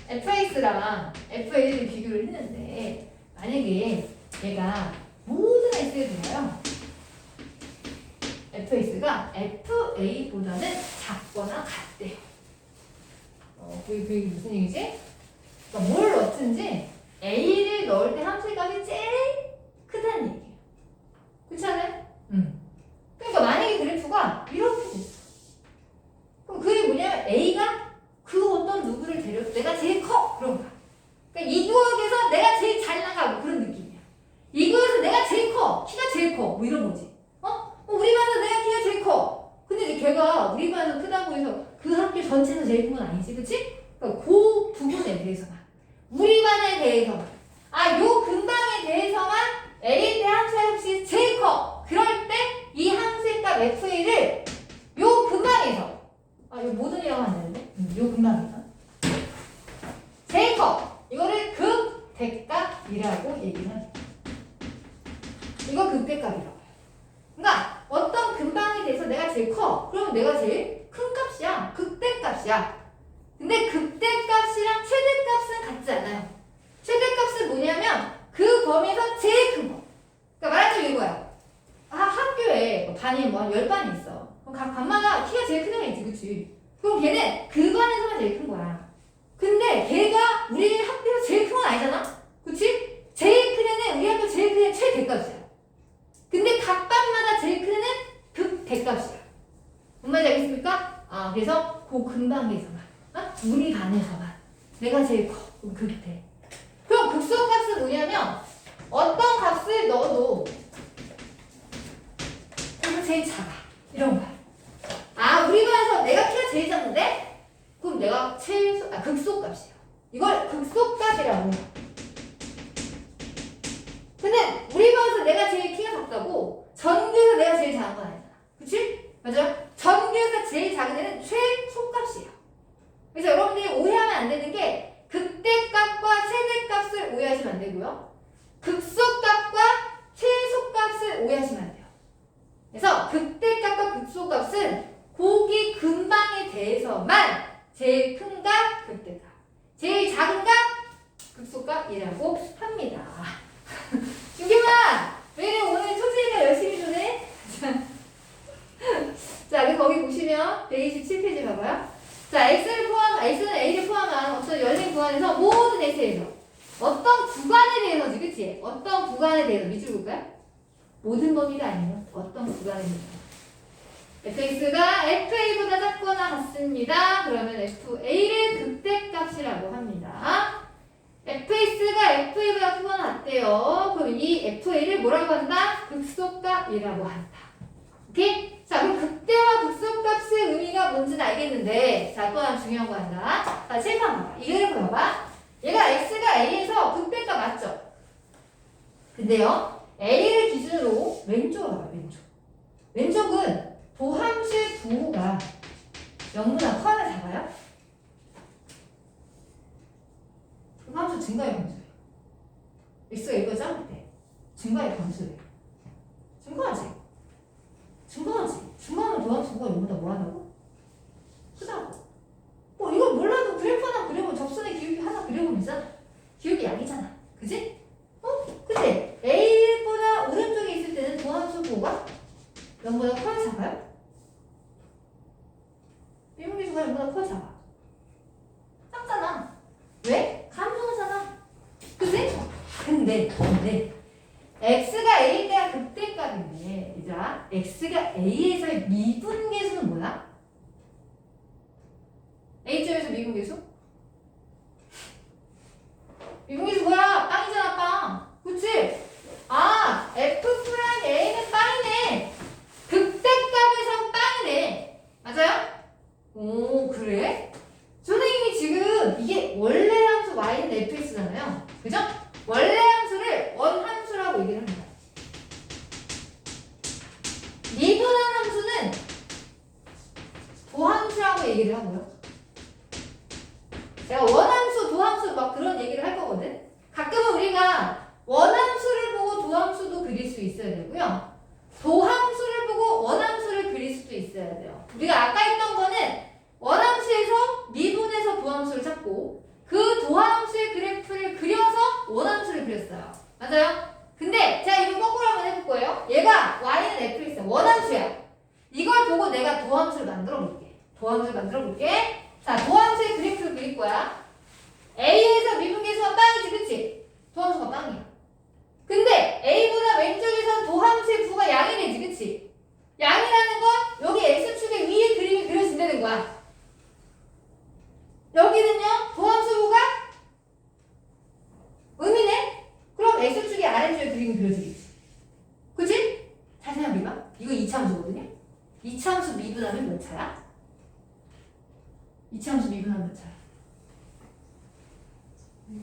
S1: fx랑 fa를 비교를 했는데 만약에 얘가 모든 x에 들어요. fx가 fa보다는 작거나 같대요. 그게 무슨 얘기지? 그러니까 뭘 넣든지 a를 넣을 때 함수의 값이 제일 크다는 얘기예요. 그렇지 않아요? 그러니까 만약에 그래프가 이렇게 됐어. 그럼 그게 뭐냐면 a가 그 어떤 누구를 데려도 내가 제일 커 그런 거야. 그러니까 이 구역에서 내가 제일 잘 나가고 그런 느낌이야. 이 구역에서 내가 제일 커, 키가 제일 커, 뭐 이런 거지. 우리 반에서 내가 키가 제일 커. 근데 이제 걔가 우리 반에서 크다고 해서 그 학교 전체에서 제일 큰 건 아니지, 그치? 그러니까 그 부분에 대해서만, 우리 반에 대해서만, 요 근방에 대해서만 A에 대한 함수의 값이 제일 커. 그럴 때 이 함수의 값 FA를 요 근방에서, 요 모든이라고 하면 안 되는데, 요 근방에서 제일 커. 이거를 극대값이라고 얘기를 해요. 이거 극대값이라고. 그러니까 어떤 근방에 대해서 내가 제일 커. 그러면 내가 제일 큰 값이야. 극대값이야. 근데 극대값이랑 최대값은 같지 않아요. 최대값은 뭐냐면 그 범위에서 제일 큰 거. 그러니까 말하자면 이거야. 학교에 반이 뭐 한 10반이 있어. 그럼 각 반마다 키가 제일 큰 애가 있지, 그치? 그럼 걔는 그 반에서만 제일 큰 거야. 근데 걔가 우리 학교에서 제일 큰 건 아니잖아? 그치? 제일 큰 애는 우리 학교 제일 큰 애 최대값이야. 근데 각 반마다 제일 큰 애는 그래서 그 근방에서만, 우리 반에서만 내가 제일 커. 그럼 극대. 그럼 극소값은 뭐냐면 어떤 값을 넣어도 내가 제일 작아. 이런 거야. 우리 반에서 내가 키가 제일 작은데? 그럼 내가 극소값이야. 이걸 극소값이라고. 근데 우리 반에서 내가 제일 키가 작다고 전교에서 내가 제일 작은 건 아니잖아. 그치? 맞아요? 전교에서 제일 작은 애는 최소값이에요. 그래서 여러분들이 오해하면 안 되는 게 극대값과 최대값을 오해하시면 안 되고요. 극소값과 최소값을 오해하시면 안 돼요. 그래서 극대값과 극소값은 고기 근방에 대해서만 제일 큰 값, 극대값. 제일 작은 값, 극소값이라고 합니다. 윤경아! 왜 이래 오늘 초지가 열심히 주네? 자, 그래서 거기 보시면 127페이지 봐봐요. 자, X는 A를 포함한 어떤 열린 구간에서 모든 X에서 어떤 구간에 대해서지, 그치? 어떤 구간에 대해서 밑줄 볼까요? 모든 범위가 아니면 어떤 구간에 대해서 fx가 fa보다 작거나 같습니다. 그러면 fa를 극대값이라고 합니다. fx가 fa보다 크거나 같대요. 그럼 이 fa를 뭐라고 한다? 극소값이라고 한다. 오케이? 자, 그럼 극대와 극소값의 의미가 뭔지는 알겠는데, 자, 또 하나 중요한 거 한다. 자, 칠판 봐봐. 이 그래프 봐봐. 얘가 x가 a에서 극대값 맞죠? 근데요, a를 기준으로 왼쪽으로 가봐, 왼쪽. 왼쪽은 도함수의 부호가 0보다 커나 작아요? 그럼 함수 증가의 함수예요. x가 1보다 작을 때 증가의 함수예요. 증가하지? 증가하면 도함수가 0보다 뭐하다고? 크다고. 이거 몰라도 그래프 하나 그려보면 접선의 기울기 하나 그려보면 되잖아. 기울기 양이잖아. 그지? 근데 a보다 오른쪽에 있을 때는 도함수 부호가 0보다 커나 작아요? 미분계수가 0보다 커나 작아? 작잖아. 왜? 감소하잖아. 그치? 근데 x가 a일 때가 극대값인데, 얘들아, x가 a에서의 미분계수는 뭐야? a점에서 미분계수? 미분계수 뭐야? 빵이잖아, 빵. 그치? f 프라임 a는 빵이네. 극대값에서 빵이네. 맞아요? 오, 그래? 선생님이 지금 이게 원래 함수 y는 fx잖아요. 그죠? 원래 함수를 원함수라고 얘기를 합니다. 미분한 함수는 도함수라고 얘기를 하고요. 제가 원함수, 도함수 막 그런 얘기를 할 거거든. 가끔은 우리가 원함수를 보고 도함수도 그릴 수 있어야 되고요. 도함수를 보고 원함수를 그릴 수도 있어야 돼요. 우리가 아까 했던 거는 원함수에서 미분해서 도함수를 찾고 그 도함수의 그래프를 그려서 원함수를 그렸어요. 맞아요? 근데 제가 이거 거꾸로 한번 해볼 거예요. 얘가 y는 fx 원함수야. 이걸 보고 내가 도함수를 만들어 볼게. 자, 도함수의 그래프를 그릴 거야. a에서 미분계수가 빵이지, 그치? 도함수가 빵이야. 근데 a보다 왼쪽에선 도함수의 부가 양이 되지, 그치? 양이라는 건 여기 x축의 위에 그림이 그려진다는 거야. 여기는요, 도함수부가 음이네? 그럼 x축의 아래쪽에 그림이 그려지겠지. 그치? 잘 생각해봐. 이거 2차함수거든요? 2차함수 미분하면 몇 차야? 2차함수 미분하면 몇 차야?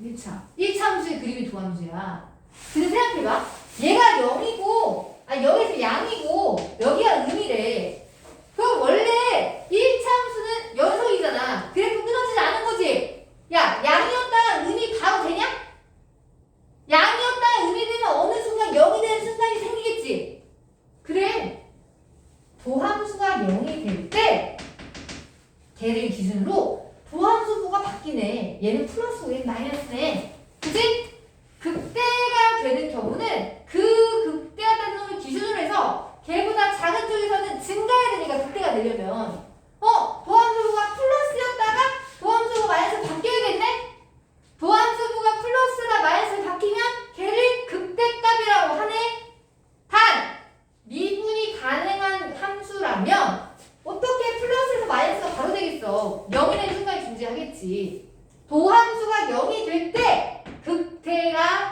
S1: 1차. 1차함수의 그림이 도함수야. 근데 생각해봐. 얘가 0이고, 여기서 양이고, 여기가 음이래. 그럼 원래 1차 함수는 연속이잖아. 그래프 끊어지지 않은 거지? 야, 양이었다가 음이 바로 되냐? 양이었다가 음이 되면 어느 순간 0이 되는 순간이 생기겠지? 그래. 도함수가 0이 될 때, 걔를 기준으로 도함수부가 바뀌네. 얘는 플러스고 얘는 마이너스네. 그치? 극대가 되는 경우는 그 극대가 되는 놈을 기준으로 해서 걔보다 작은 쪽에서는 증가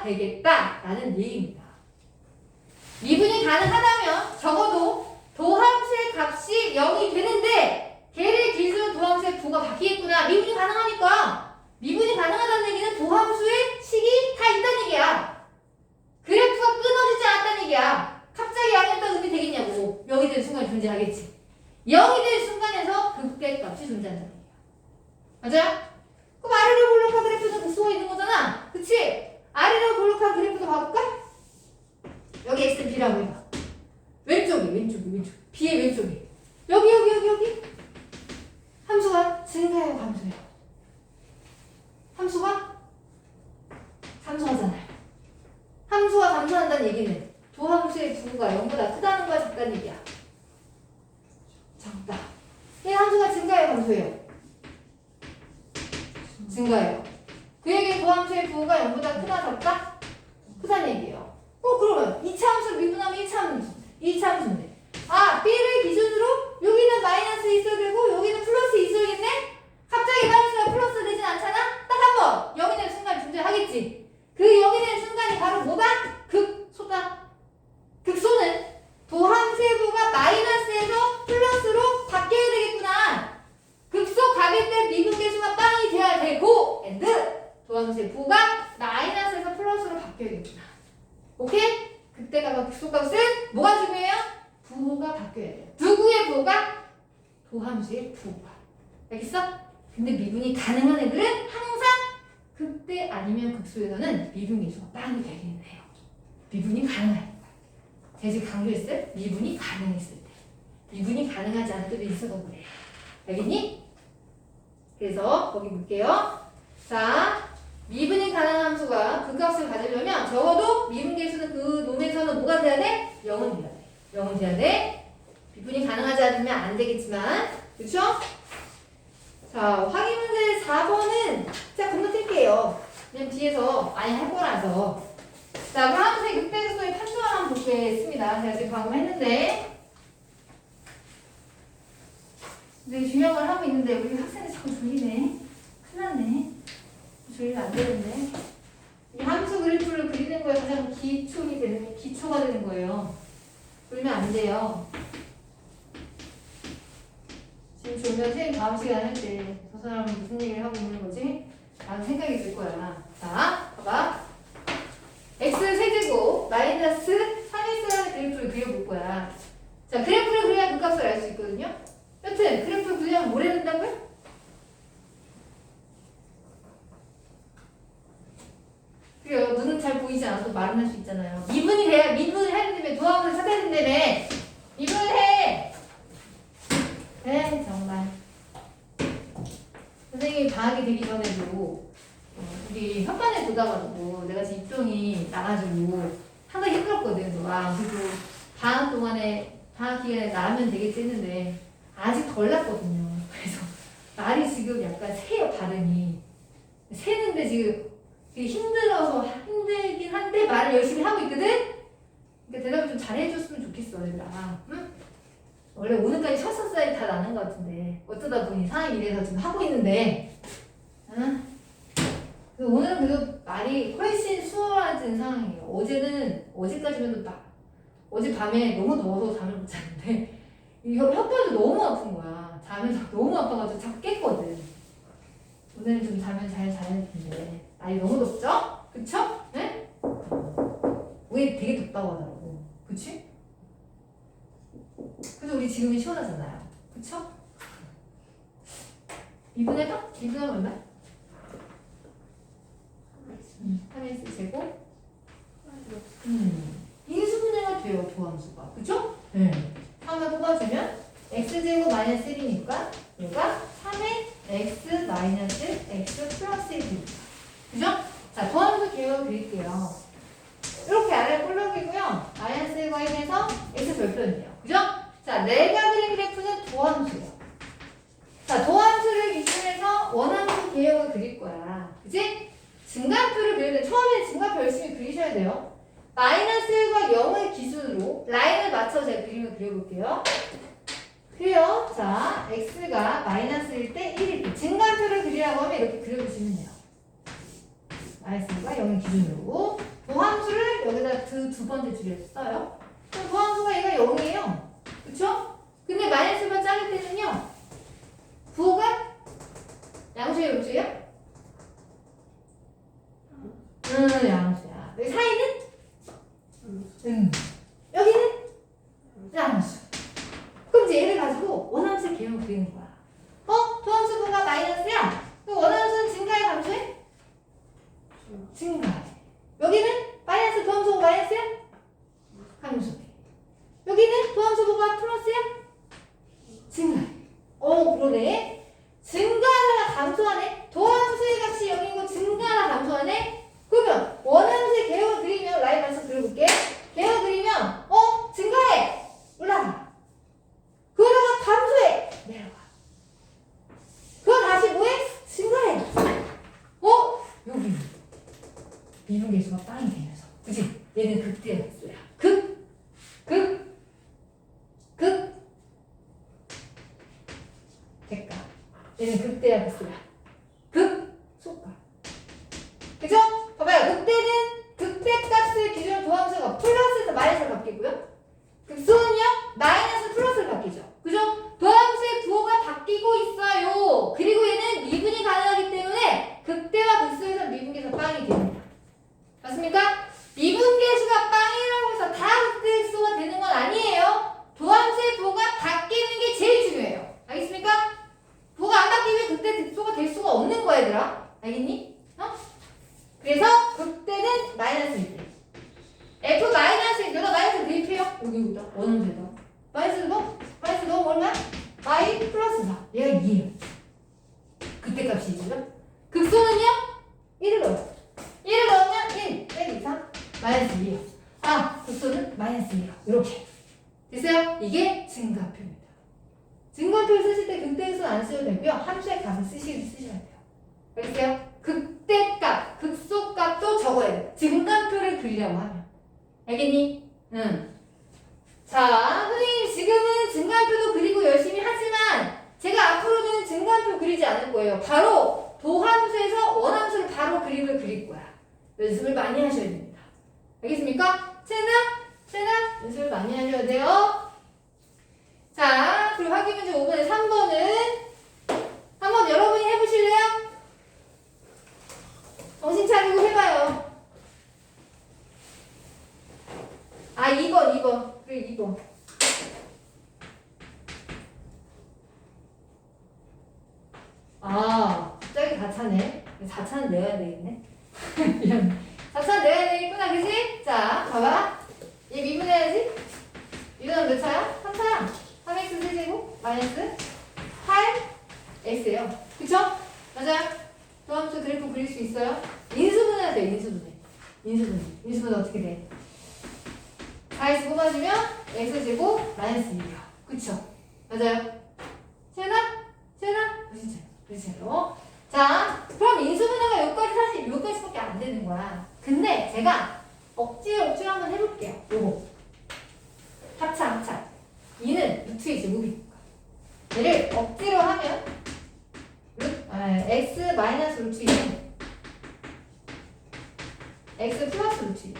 S1: 되겠다라는 얘기입니다. 미분이 가능하다면 적어도 도함수의 값이 0이 되는데 걔를 기준으로 도함수의 부가 바뀌겠구나. 미분이 가능하니까. 미분이 가능하다는 얘기는 도함수의 식이 다 있다는 얘기야. 그래프가 끊어지지 않았다는 얘기야. 갑자기 0이었다는 의미 되겠냐고. 0이 되는 순간이 존재하겠지. 0이 되는 순간에서 극대값이 존재한다는 얘기야. 맞아요? 그럼 아래로 볼록한 그래프는 극소가 있는 거잖아. 그치? 아래로 볼록한 그래프도 봐볼까? 여기 x는 b라고 해봐. 왼쪽이. b의 왼쪽이. 여기. 함수가 증가해요, 감소해요? 함수가 감소하잖아요. 함수가 감소한다는 얘기는 도함수의 부가 0보다 크다는 거야, 작다는 얘기야? 작다. 얘 함수가 증가해요, 감소해요? 증가해요. 그 얘기는 도함수의 부가 0보다 크다, 작다? 크다는 얘기예요. 그러면 2차 함수를 미분하면 2차 함수인데. 아, b를 기준으로 여기는 마이너스 있어야 되고 여기는 플러스 있어야겠네? 갑자기 마이너스가 플러스 되진 않잖아? 딱 한 번 0이 되는 순간이 존재하겠지. 그 0이 되는 순간이 바로 뭐다? 극소다. 극소는 도함수의 부가 마이너스에서 플러스로 바뀌어야 되겠구나. 극소 가게 때 미분계수가 빵이 돼야 되고 and 도함수의 부가 마이너스에서 플러스로 바뀌어야겠구나. 오케이? 그때가 극소값은 뭐가 중요해요? 부호가 바뀌어야 돼요. 누구의 부호가? 도함수의 부호가. 알겠어? 근데 미분이 가능한 애들은 항상 극대 아니면 극소에서는 미분계수가 빵이 되긴 해요. 미분이 가능하니까. 제가 지금 강조했어요? 미분이 가능했을 때. 미분이 가능하지 않을 때도 있어도 그래요. 알겠니? 그래서 거기 볼게요. 자, 미분이 가능한 함수가 그 값을 가지려면 적어도 미분계수는 그 놈에서는 뭐가 돼야 돼? 0은 돼야 돼. 0은 돼야 돼. 미분이 가능하지 않으면 안 되겠지만, 그렇죠? 자, 확인 문제 4번은 제가 건너뛸게요. 왜냐면 뒤에서 많이 할 거라서. 자, 그럼 함수의 극대극소의 판정을 한번 보겠습니다. 제가 지금 방금 했는데. 근데 중요한 걸 하고 있는데 우리 학생이 자꾸 졸리네. 큰일 났네. 졸리면 안 되는데. 이 함수 그래프를 그리는 거에 가장 기초가 되는 거예요. 졸면 안 돼요. 지금 졸면 선생님 다음 시간 할 때 저 사람은 무슨 얘기를 하고 있는 거지? 라는 생각이 들 거야. 자, 봐봐. x 세제곱 마이너스 3x라는 그래프를 그려볼 거야. 자, 그래프를 그려야 그 값을 알 수 있거든요. 여튼 그래프를 그리려면 뭘 해야 된다고요? 그래요. 눈은 잘 보이지 않아도 말은 할 수 있잖아요. 미분을 해야 되는데 도함수를 찾아야 된다며. 미분을 해. 네, 정말. 선생님이 방학이 되기 전에도 우리 협반을 보다가도 내가 지금 입동이 나가지고 상당히 힘들었거든. 그리고 방학 기간에 나면 되겠지 했는데 아직 덜 났거든요. 그래서 말이 지금 약간 새요, 발음이. 새는데 지금 힘들긴 한데 말을 열심히 하고 있거든? 그러니까 대답을 좀 잘해줬으면 좋겠어, 얘들아. 응? 원래 오늘까지 쳤었어야 다 나는 것 같은데 어쩌다 보니 상황이 이래서 지금 하고 있는데 응? 오늘은 그래도 말이 훨씬 수월해진 상황이에요. 어제까지만 어제 밤에 너무 더워서 잠을 못 잤는데 혓바도 너무 아픈 거야. 자면서 너무 아파가지고 자꾸 깼거든. 오늘은 좀 자면 잘 자야 텐데 날이 너무 덥죠? 그쵸? 네? 우리 되게 덥다고 하더라고. 그치? 그래서 우리 지금이 시원하잖아요. 그쵸? 2분 해봐? 2분 하면 얼마? 3x 제곱 인수분해가 돼요, 도함수가. 그쵸? 네. 3을 뽑아주면 x제곱 마이너스 1이니까 얘가 3의 x 마이너스 x 플러스 1입니다. 그죠? 자, 도함수 개요 그릴게요. 이렇게 아래 꼴록이고요. 마이너스 1과 1에서 x 절편이에요. 그죠? 자, 내가 그린 그래프는 도함수예요. 자, 도함수를 기준해서 원함수 개요를 그릴 거야. 그지? 증가표를 그릴 때 처음에 증가표 열심히 그리셔야 돼요. 마이너스 1과 0을 기준으로 라인을 맞춰서 제가 그림을 그려볼게요. 그래요. 자, x가 마이너스 1일 때 1일 때 증가표를 그리라고 하면 이렇게 그려주시면 돼요. 마이너스 1과 0을 기준으로 그 두 번째 줄에 써요. 그럼 도함수가 얘가 0이에요. 그쵸? 근데 마이너스만 작을 때는요. 부호가 양수예요, 음수예요? 양수야. 여기 사이는? 여기는? 양수. 그럼 이제 얘를 가지고 원함수의 개형을 그리는 거야. 도함수 부호가 마이너스야? 그럼 원함수는 증가해, 감소해? 증가해. 여기는 마이너스 도함수 부호가 마이너스야? 감소해. 여기는 도함수 부호가 플러스야? 증가해. 그러네. 증가하다가 감소하네. 도함수의 값이 0이고 증가하다 감소하네. 그러면 원함수의 개형을 그리면 라인 맞춰서 그려볼게. 개형을 그리면 증가해. 올라가. 그러다가 감소해. 내려가. 그거 다시 뭐해? 증가해. 여기 미분계수가 빵이 되면서, 그치? 얘는 극대의 값수야. 대가. 얘는 극대의 값수야. 소가. 그죠? 봐봐요. 극대는 극대값을 기준으로 도함수가 플러스에서 마이너스로 바뀌고요. 극소는요? 마이너스 플러스로 바뀌죠. 그죠? 도함수의 부호가 바뀌고 있어요. 그리고 얘는 미분이 가능하기 때문에 극대와 극소에서 미분계수가 빵이 됩니다. 맞습니까? 미분계수가 빵이라고 해서 다 극대극소가 되는 건 아니에요. 도함수의 부호가 바뀌는 게 제일 중요해요. 알겠습니까? 부호가 안 바뀌면 극대극소가 될 수가 없는 거야, 얘들아. 알겠니? 그래서 극대는 마이너스 1. F 마이너스 1. 내가 마이너스 대입해요. 여기보다 원함수에다. 마이너스 넣으면 얼마야? 마이 플러스 4. 얘가 2예요. 극대값이 2고요. 극소는요? 1을 넣어요. 1을 넣으면 1 빼기 3 마이너스 2예요. 극소는 마이너스 2예요. 이렇게 됐어요? 이게 증가표입니다. 증가표를 쓰실 때 극대값은 안 쓰셔도 되고요. 함수의 값을 쓰셔야 돼요. 알겠어요? 극대값, 극소값도 적어야 돼요. 증가표를 그리려고 하면. 알겠니? 자, 선생님 지금은 증가표도 그리고 열심히 하지만 제가 앞으로는 증가표 그리지 않을 거예요. 바로 도함수에서 원함수를 바로 그림을 그릴 거야. 연습을 많이 하셔야 됩니다. 알겠습니까? 세나 연습을 많이 하셔야 돼요. 자, 그리고 확인 문제 5번에 3번은 한번 여러분이 해보실래요? 정신 차리고 해봐요. 2번. 그래, 2번. 갑자기 4차네. 4차는 내야 되겠네. 미안. 4차는 내야 되겠구나, 그치? 자, 봐봐. 얘 미분해야지. 이거는 몇 차야? 3차야. 3x 세제곱 마이너스 8x예요. 그쵸? 맞아요? 도함수 그래프 그릴 수 있어요? 인수분해야 돼, 인수분해 어떻게 돼? 4x 뽑아주면 x제곱 마이너스 2이요. 그쵸? 맞아요? 세나? 그렇죠. 자, 그럼 인수분해가 여기까지 사실 여기까지밖에 안 되는 거야. 근데 제가 억지로 한번 해볼게요. 요거 합차. 2는 루트의 제곱이니까. 얘를 억지로 하면 x 마이너스 루트 2는 x 플러스 루트 2.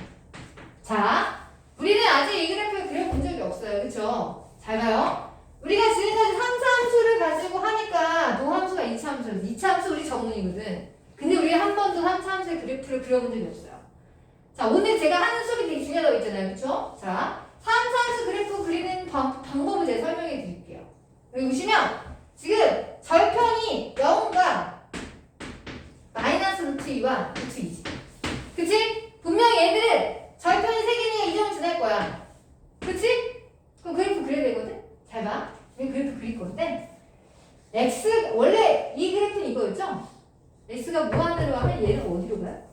S1: 자, 우리는 아직 이 그래프를 그려본 적이 없어요. 그쵸? 잘 봐요. 우리가 지금까지 3차 함수를 가지고 하니까 도함수가 2차 함수라서 2차 함수 우리 전문이거든. 근데 우리 한 번도 3차 함수의 그래프를 그려본 적이 없어요. 자, 오늘 제가 하는 수업이 되게 중요하다고 했잖아요. 그쵸? 자, 3차 함수 그래프 그리는 방법을 제가 설명해 드릴게요. 여기 보시면 지금 절편이 0과 마이너스 루트 2와 루트 2지. 그치? 분명히 얘들은 절편이 3개니까 이 점을 지날 거야. 그치? 그럼 그래프 그려야 되거든? 잘 봐. 여기 그래프 그릴 건데 x 원래 이 그래프는 이거였죠? x가 무한대로 가면 얘는 어디로 가요?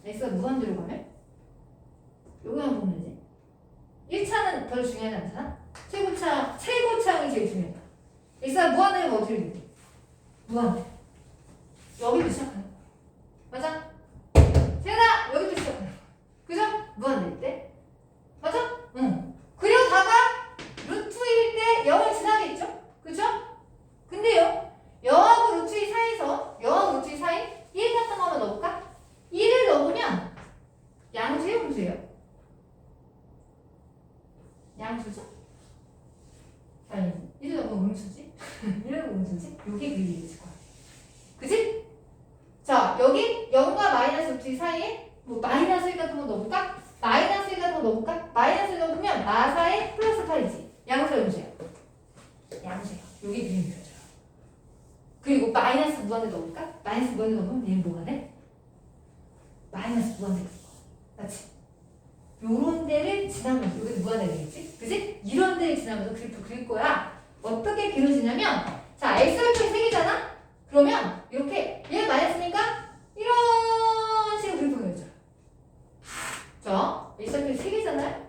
S1: x가 무한대로 가면 여기만 보면 되지. 1차는 별로 중요하지 않잖아? 최고차항이 제일 중요하다. x가 무한대로 가면 어디로 돼? 무한대. 여기로 시작하는 거야. 맞아? 세나 여기도 시작하는 거야. 그죠? 무한대일 때. 맞아? 응. 그러다가 루트일 때 0을 지나겠죠? 그죠? 근데요, 0하고 루트 2 사이에서 0하고 루트 2 사이 1 같은 거 한번 넣어볼까? 1을 넣으면 양수예요, 음수예요? 음수지? 이런 음수지? 요게 그림일 거야. 그지? 자, 여기 0과 마이너스 루트 사이에 뭐 마이너스 1 같은 거 넣어볼까? 마이너스 1 같은 거 넣어볼까? 마이너스 1 넣으면 마사에 플러스 8이지. 양수야, 음수야? 양수야. 요게 그림이 그려져요. 그리고 마이너스 무한대 넣어볼까? 마이너스 무한대 넣으면 얘는 뭐가 돼? 마이너스 무한대 되는 거. 맞지? 요런 데를 지나면서 여기 무한대 되겠지? 그지? 이런 데를 지나면서 그래프 그릴 거야. 어떻게 그려지냐면 자, x절편이 3개잖아? 그러면 이렇게 얘 마이너스니까 이런 식으로 그래프 그려져요. 자, x절편이 3개잖아요?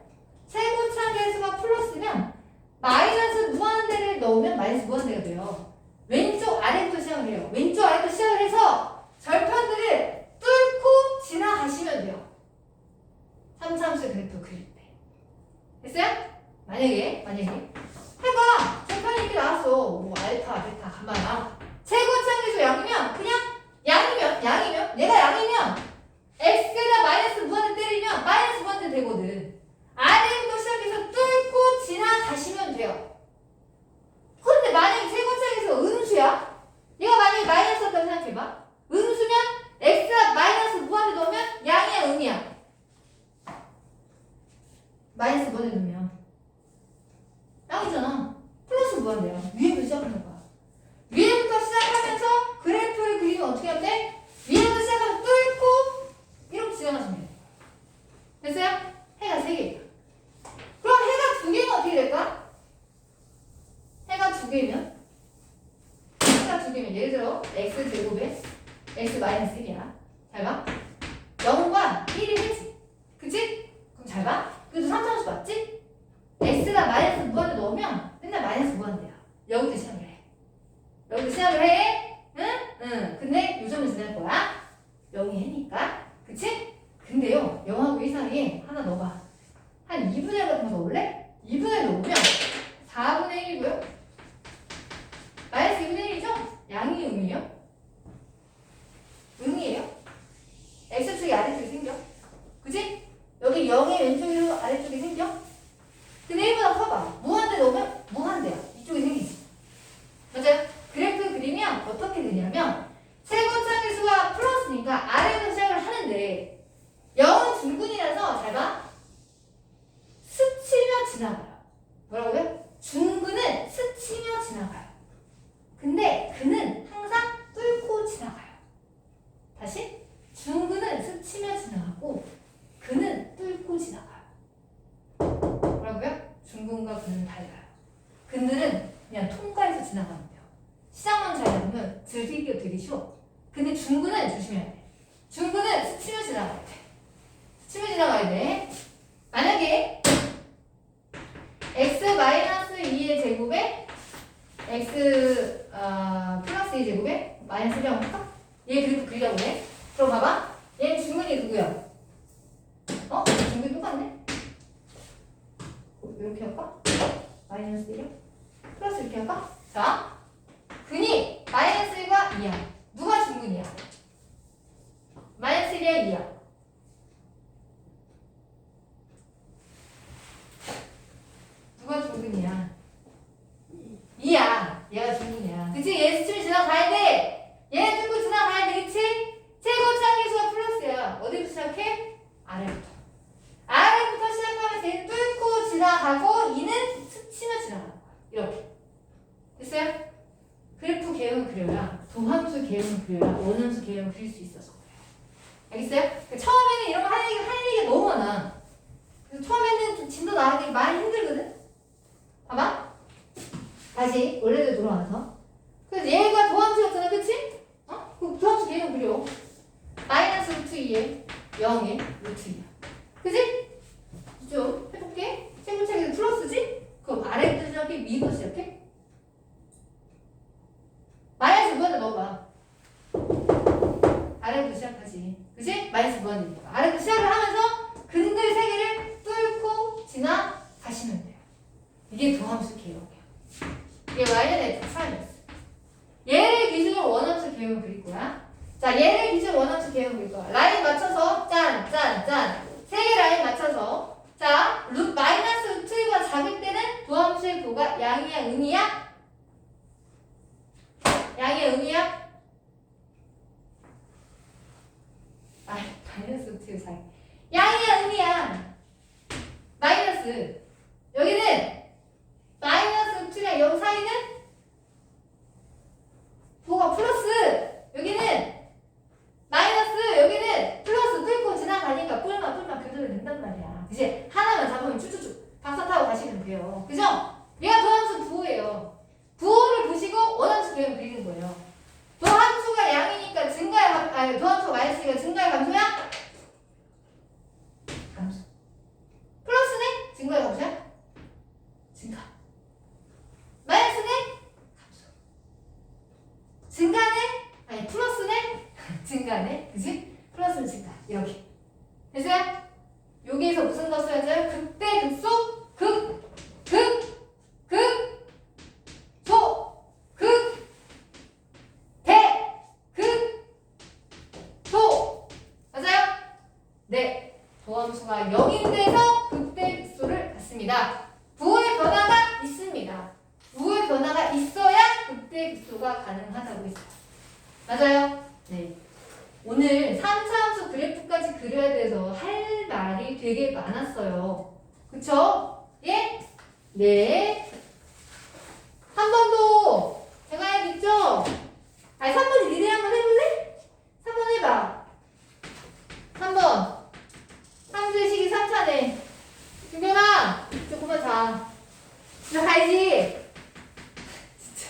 S1: 세고차계 수가 플러스면 마이너스 무한대를 넣으면 마이너스 무한대가 돼요. 왼쪽 아래부터 시작을 해요. 왼쪽 아래부터 시작을 해서 절편들을 뚫고 지나가시면 돼요. 3차함수 그래프 그릴 때. 됐어요? 만약에 해봐. 절편이 이렇게 나왔어. 뭐 알파, 베타, 가마. 최고차계수 양이면 그냥 양이면 얘가 양이면 x에다 마이너스 무한대 때리면 마이너스 무한대 되거든. 아래부터 시작해서 뚫고 지나가시면 돼요. 그런데 만약에 최고차계수가 음수야? 얘가 만약에 마이너스였다고 생각해봐. 음수면 x가 마이너스 무한대 넣으면 양이야, 음이야? 마이너스 무한대 넣으면 양이잖아. 플러스 무한대야. 위에부터 시작하는 거야. 위에부터 시작하면서 그래프를 그리면 어떻게 하면 돼? 위에부터 시작하면 뚫고 이렇게 지나가시면 돼. 됐어요? 해가 3개야. 그럼 해가 2개면 어떻게 될까? 해가 2개면 예를 들어 x제곱에 x 마이너스 1이야. 잘 봐. 0과 1이 했지. 그치? 그럼 잘 봐. 그래도 3차함수 맞지? x가 마이너스 무한대 넣으면 맨날 마이너스 무한대야. 여기부터 시작을 해. 응. 근데 요점을 지날 거야. 0이 해니까. 그치? 근데요, 0하고 1 사이에 하나 넣어봐. 한 2분의 1 같은 거 넣을래? 2분의 1 넣으면 4분의 1이고요. 마이너스 2분의 1이죠? 양이 음이에요? 음이에요? x축이 아래쪽에 생겨. 그치? 여기 0의 왼쪽으로 아래쪽에 생겨. 근데 1보다 커봐. 무한대 넣으면 무한대야. 이쪽에 생기지. 맞아요? 그래프 그리면 어떻게 되냐면 최고차계수가 플러스니까 아래에서 시작을 하는데 0은 중근이라서 잘 봐. 스치며 지나가요. 뭐라고요? 중근은 스치며 지나가요. 근데 근은 항상 뚫고 지나가요. 다시. 중근은 스치며 지나가고 근은 뚫고 지나가요. 뭐라고요? 중근과 근은 달라요. 근들은 그냥 통과해서 지나가면 돼요. 시작만 잘 잡으면 들기가 되게 쉬워. 근데 중근은 조심해야 돼. 중근은 스치며 지나가야 돼. 스치며 지나가야 돼. 만약에 x-2의 제곱에 x 플러스 2 제곱에 마이너스 1이라고 할까? 얘 그래프 그리라고 해. 그럼 봐봐. 얘는 중근이 누구야? 중근이 똑같네? 이렇게 할까? 마이너스 1이야? 플러스 이렇게 할까? 자, 근이 마이너스 1과 2야. 누가 중근이야? 마이너스 1이야, 2야? 누가 중근이야? 2야. 얘가 중근이야. 그치? 얘 스치면 지나가야 돼. 얘 뚫고 지나가야 돼. 그치? 최고차계수가 플러스야. 어디부터 시작해? 아래부터. 아래부터 시작하면서 얘는 뚫고 지나가고 이는 스치며 지나가는 거야. 이렇게. 됐어요? 그래프 개형을 그려야 도함수 개형을 그려야 원함수 개형을 그릴 수 있어서 그래요. 알겠어요? 그러니까 처음에는 이런 거 할 얘기가 너무 많아. 그래서 처음에는 좀 진도 나가기 많이 힘들거든? 봐봐. 다시 원래대로 돌아와서. 그래서 얘가 도함수였잖아. 그치? 그럼 도함수 개형 그려. 마이너스 루트 2에 0에 루트 2야. 그치? 좀 해볼게. 생물차기도 플러스지? 그럼 아래부터 시작해? 위부터 시작해? 마이너스 무한대 넣어봐. 아래부터 시작하지. 그치? 마이너스 무한대니까. 아래부터 시작을 하면서 근들 3개를 뚫고 지나가시면 돼요. 이게 도함수 개형이야. 이게 y는 x3이었어. 얘를 기준으로 원함수 개형을 그릴 거야. 자, 얘를 기준으로 원함수 개형을 그릴 거야. 라인 맞춰서 짠. 3개 라인 맞춰서 자, 마이너스 루트 1보다 작을 때는 도함수의 도가 양이야, 음이야? 양이야, 음이야. 마이너스. 여기는 마이너스 흡수량 여기 사이는 뭐가 플러스. 여기는 마이너스, 여기는 플러스. 뚫고 지나가니까 뿔만 교도를 된단 말이야. 이제 하나만 잡으면 쭉쭉쭉 박사 타고 가시면 돼요. 그죠? 얘가 도함수 부호예요. 부호를 보시고 원함수 그냥 그리는 거예요. 도함수가 양이니까 증가의 도함수 마이너스니까 증가의 감소야? 감소. 플러스네? 증가의 감소야? 증가. 마이너스네? 감소. 증가네? 아니 플러스네? 증가네? 그지? 플러스는 증가. 이렇게. 됐어요? 여기에서 무슨 거 써야죠? 극대, 극소, 소, 소. 맞아요? 네. 도함수가 0인데서 극대, 극소를 갖습니다. 부호의 변화가 있습니다. 부호의 변화가 있어야 극대, 극소가 가능하다고 했어요. 맞아요? 네. 오늘 3차 함수 그래프까지 그려야 돼서 할 말이 되게 많았어요. 그쵸? 예? 네. 한 번 더 제가 해야겠죠? 아니 3번 니네 한번 해볼래? 3번 해봐. 3번 함수의 식이 3차네. 준경아 이제 그만 자. 집에 가야지. 진짜.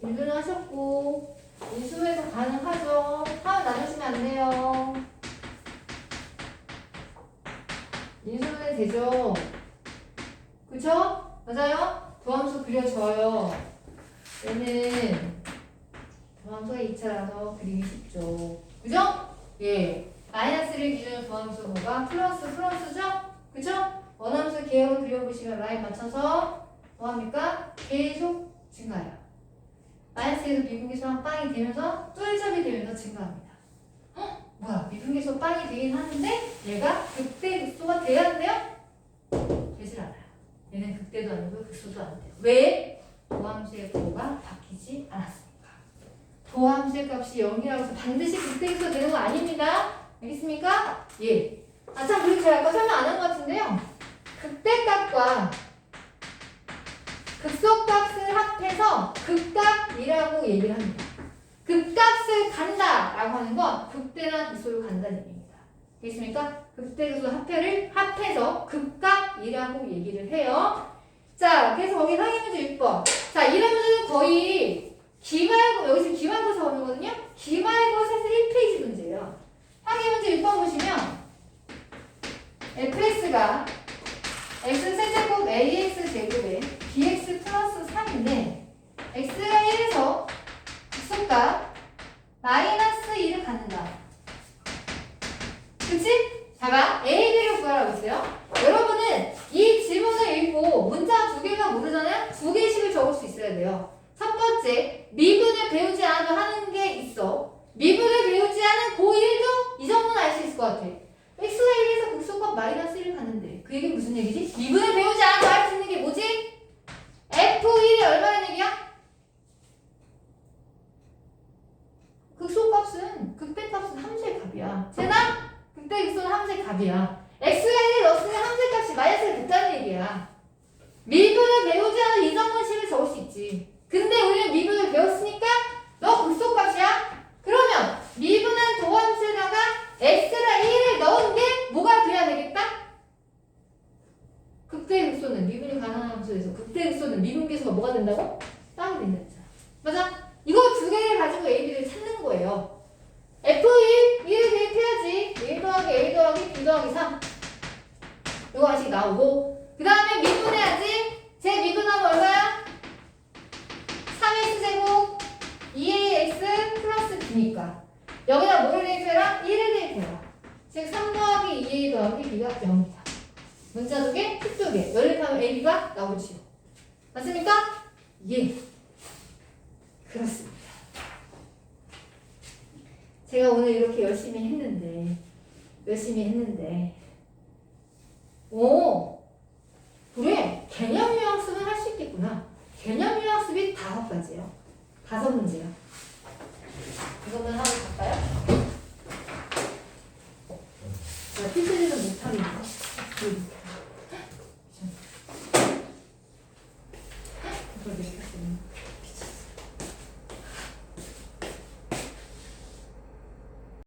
S1: 일은 하셨고 인수에서 가능하죠. 하나 나누시면 안 돼요. 인수는 되죠. 그쵸? 맞아요? 도함수 그려져요. 얘는 도함수가 2차라서 그리기 쉽죠. 그죠? 예. 마이너스를 기준으로 도함수 뭐가? 플러스죠? 그죠? 원함수 계획을 그려보시면 라인 맞춰서 뭐합니까? 계속 증가해요. 마이너스에서 미분계수랑 빵이 되면서 쫄잡이 되면서 증가합니다. 헉? 뭐야? 미분계수 빵이 되긴 하는데 얘가 극대 극소가 돼야 한대요? 되질 않아요. 얘는 극대도 아니고 극소도 안 돼요. 왜? 도함수의 부호가 바뀌지 않았으니까. 도함수의 값이 0이라고 해서 반드시 극대 극소가 되는 거 아닙니다. 알겠습니까? 예. 아 참, 그리고 제가 아까 설명 안 한 것 같은데요. 극대값과 극소값을 합해서 극값이라고 얘기를 합니다. 극값을 간다라고 하는 건 극대나 극소를 간다는 얘기입니다. 알겠습니까? 극대, 극소 합해서 극값이라고 얘기를 해요. 자, 그래서 거기 상위문제 6번. 자, 이런 문제는 거의 기말고, 여기 지금 기말고사 오는거든요? 기말고사에서 1페이지 문제예요. 상위문제 6번 보시면 fx가 x세제곱 ax제곱에 bx 플러스 3인데 x가 1에서 극소값 마이너스 2를 갖는다. 그치? 봐봐. a, b를 구하라고 있어요. 여러분은 이 질문을 읽고 문자 2개가 모르잖아요? 2개씩을 적을 수 있어야 돼요. 첫 번째, 미분을 배우지 않아도 하는 게 있어. 미분을 배우지 않은 고1도 이 정도는 알 수 있을 것 같아. x가 1에서 극소값 마이너스 1을 갖는데 그 얘기는 무슨 얘기지? 미분을 배우지 않아도 할 수 있는 게 뭐지? f1이 얼마라는 얘기야? 극소값은 극대값은 함수의 값이야. 세나? 극대 극소는 함수의 값이야. x가 1을 넣었으면 함수의 값이 마이너스가 됐다는 얘기야. 미분을 배우지 않아도 이 정도는 식을 적을 수 있지. 근데 우리는 미분을 배웠으니까 너 극소값이야? 그러면 미분한 도함수에다가 x가 1을 넣은 게 뭐가 돼야 되겠다? 극대 극소는 미분이 가능한 함수에서 극대 극소는 미분계수가 뭐가 된다고? 빵이 된다. 맞아? 이거 2개를 가지고 a, b를 찾는 거예요. 2 더하기 3 요거 하나씩 나오고 그 다음에 미분해야지. 제 미분하면 얼마야? 3x 제곱 2ax 플러스 b니까 여기다 뭐를 대입해라? 1을 대입해라. 즉 3 더하기 2a 더하기 b가 0이다. 문자 두 개, 식 두 개. 연립하면 a, b가 나오지요. 맞습니까? 예. 그렇습니다. 제가 오늘 이렇게 열심히 했는데 오 그래 개념 유학습은 할 수 있겠구나. 개념 유학습이 5가지예요. 5문제야. 이것만 하고 갈까요? 자, 필수리는 못하겠네. 이걸 몇 개 쓰는